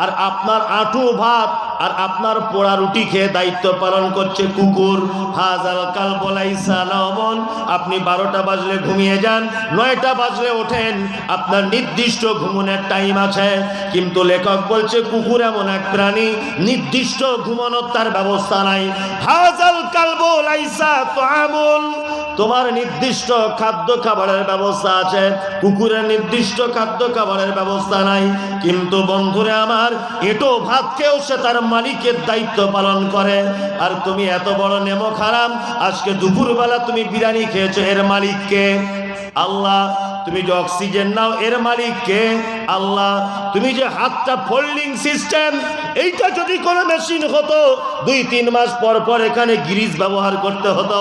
আর আপনার আঁঠু ভাত আর আপনার পোড়া রুটি খেয়ে দায়িত্ব পালন করছে কুকুর। হাজাল কালবু লাইসা নাওমুন, আপনি 12টা বাজলে ঘুমিয়ে যান, 9টা বাজলে ওঠেন, আপনার নির্দিষ্ট ঘুমানোর টাইম আছে। কিন্তু লেখক বলছে কুকুর এমন এক প্রাণী, নির্দিষ্ট ঘুমানোর তার ব্যবস্থা নাই। হাজাল কালবু লাইসা তুআমুন, তোমার নির্দিষ্ট খাদ্য খাবারের ব্যবস্থা আছে, কুকুরের নির্দিষ্ট খাদ্য খাবারের ব্যবস্থা নাই। কিন্তু বন্ধুরে আমার, এটো ভাত খেয়েও সে তার মালিকের দায়িত্ব পালন করে। আর তুমি এত বড় নেমক হারাম, আজকে দুপুরবেলা তুমি বিরিয়ানি খেয়েছো, এর মালিককে আল্লাহ। তুমি যে অক্সিজেন নাও, এর মালিক কে? আল্লাহ। তুমি যে হাতটা ফোল্ডিং সিস্টেম, এইটা যদি কোনো মেশিন হতো 2-3 মাস পর পর এখানে গ্রিজ ব্যবহার করতে হতো।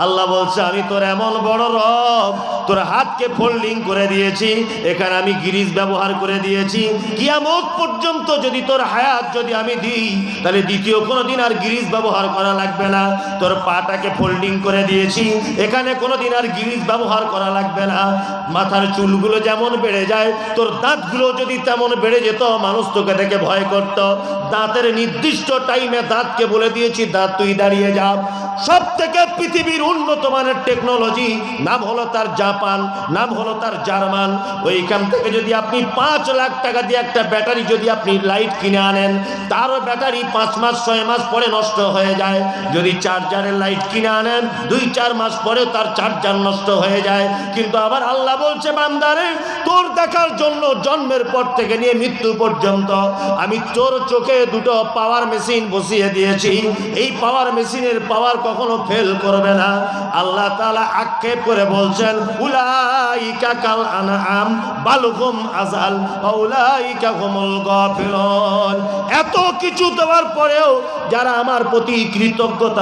আল্লাহ বলছে আমি তোর এমন বড় রব, তোর হাতকে ফোল্ডিং করে দিয়েছি, এখানে আমি গ্রিজ ব্যবহার করে দিয়েছি। কিয়ামত পর্যন্ত যদি তোর হায়াত যদি আমি দিই, তাহলে দ্বিতীয় কোনো দিন আর গ্রিজ ব্যবহার করা লাগবে না। তোর পাটাকে ফোল্ডিং করে দিয়েছি, এখানে কোনো দিন আর গ্রিজ ব্যবহার করা লাগবে না। মাথার চুলগুলো যেমন বেড়ে যায়, তোর দাঁতগুলো যদি তেমন বেড়ে যেত, মানুষ তোকে দেখে ভয় করত। দাঁতের নির্দিষ্ট টাইমে দাঁতকে বলে দিয়েছি, দাঁত তুই দাঁড়িয়ে যা। সব থেকে পৃথিবীর উন্নত মানের টেকনোলজি, নাম হলো তার জাপান, নাম হলো তার জার্মান। ওইখান থেকে যদি আপনি 5 লাখ টাকা দিয়ে একটা ব্যাটারি যদি আপনি লাইট কিনে আনেন, তারও ব্যাটারি 5 মাস 6 মাস পরে নষ্ট হয়ে যায়। যদি চার্জারের লাইট কিনে আনেন, 2-4 মাস পরে তার চার্জার নষ্ট হয়ে যায়। কিন্তু আবার আল্লাহ বলছে, বান্দারে তোর দেখার জন্য জন্মের পর থেকে নিয়ে মৃত্যু পর্যন্ত আমি তোর চোখে 2টো পাওয়ার মেশিন বসিয়ে দিয়েছি। এই পাওয়ার মেশিনের পাওয়ার কখনো ফেল করবে না। আল্লাহ তাআলা আক্ষেপ করে বলছেন, উলাইকা কাল আনআম বাল হুম আযাল উলাইকা হুমুল গাফিলুন। এত কিছু দেওয়ার পরেও যারা আমার প্রতি কৃতজ্ঞতা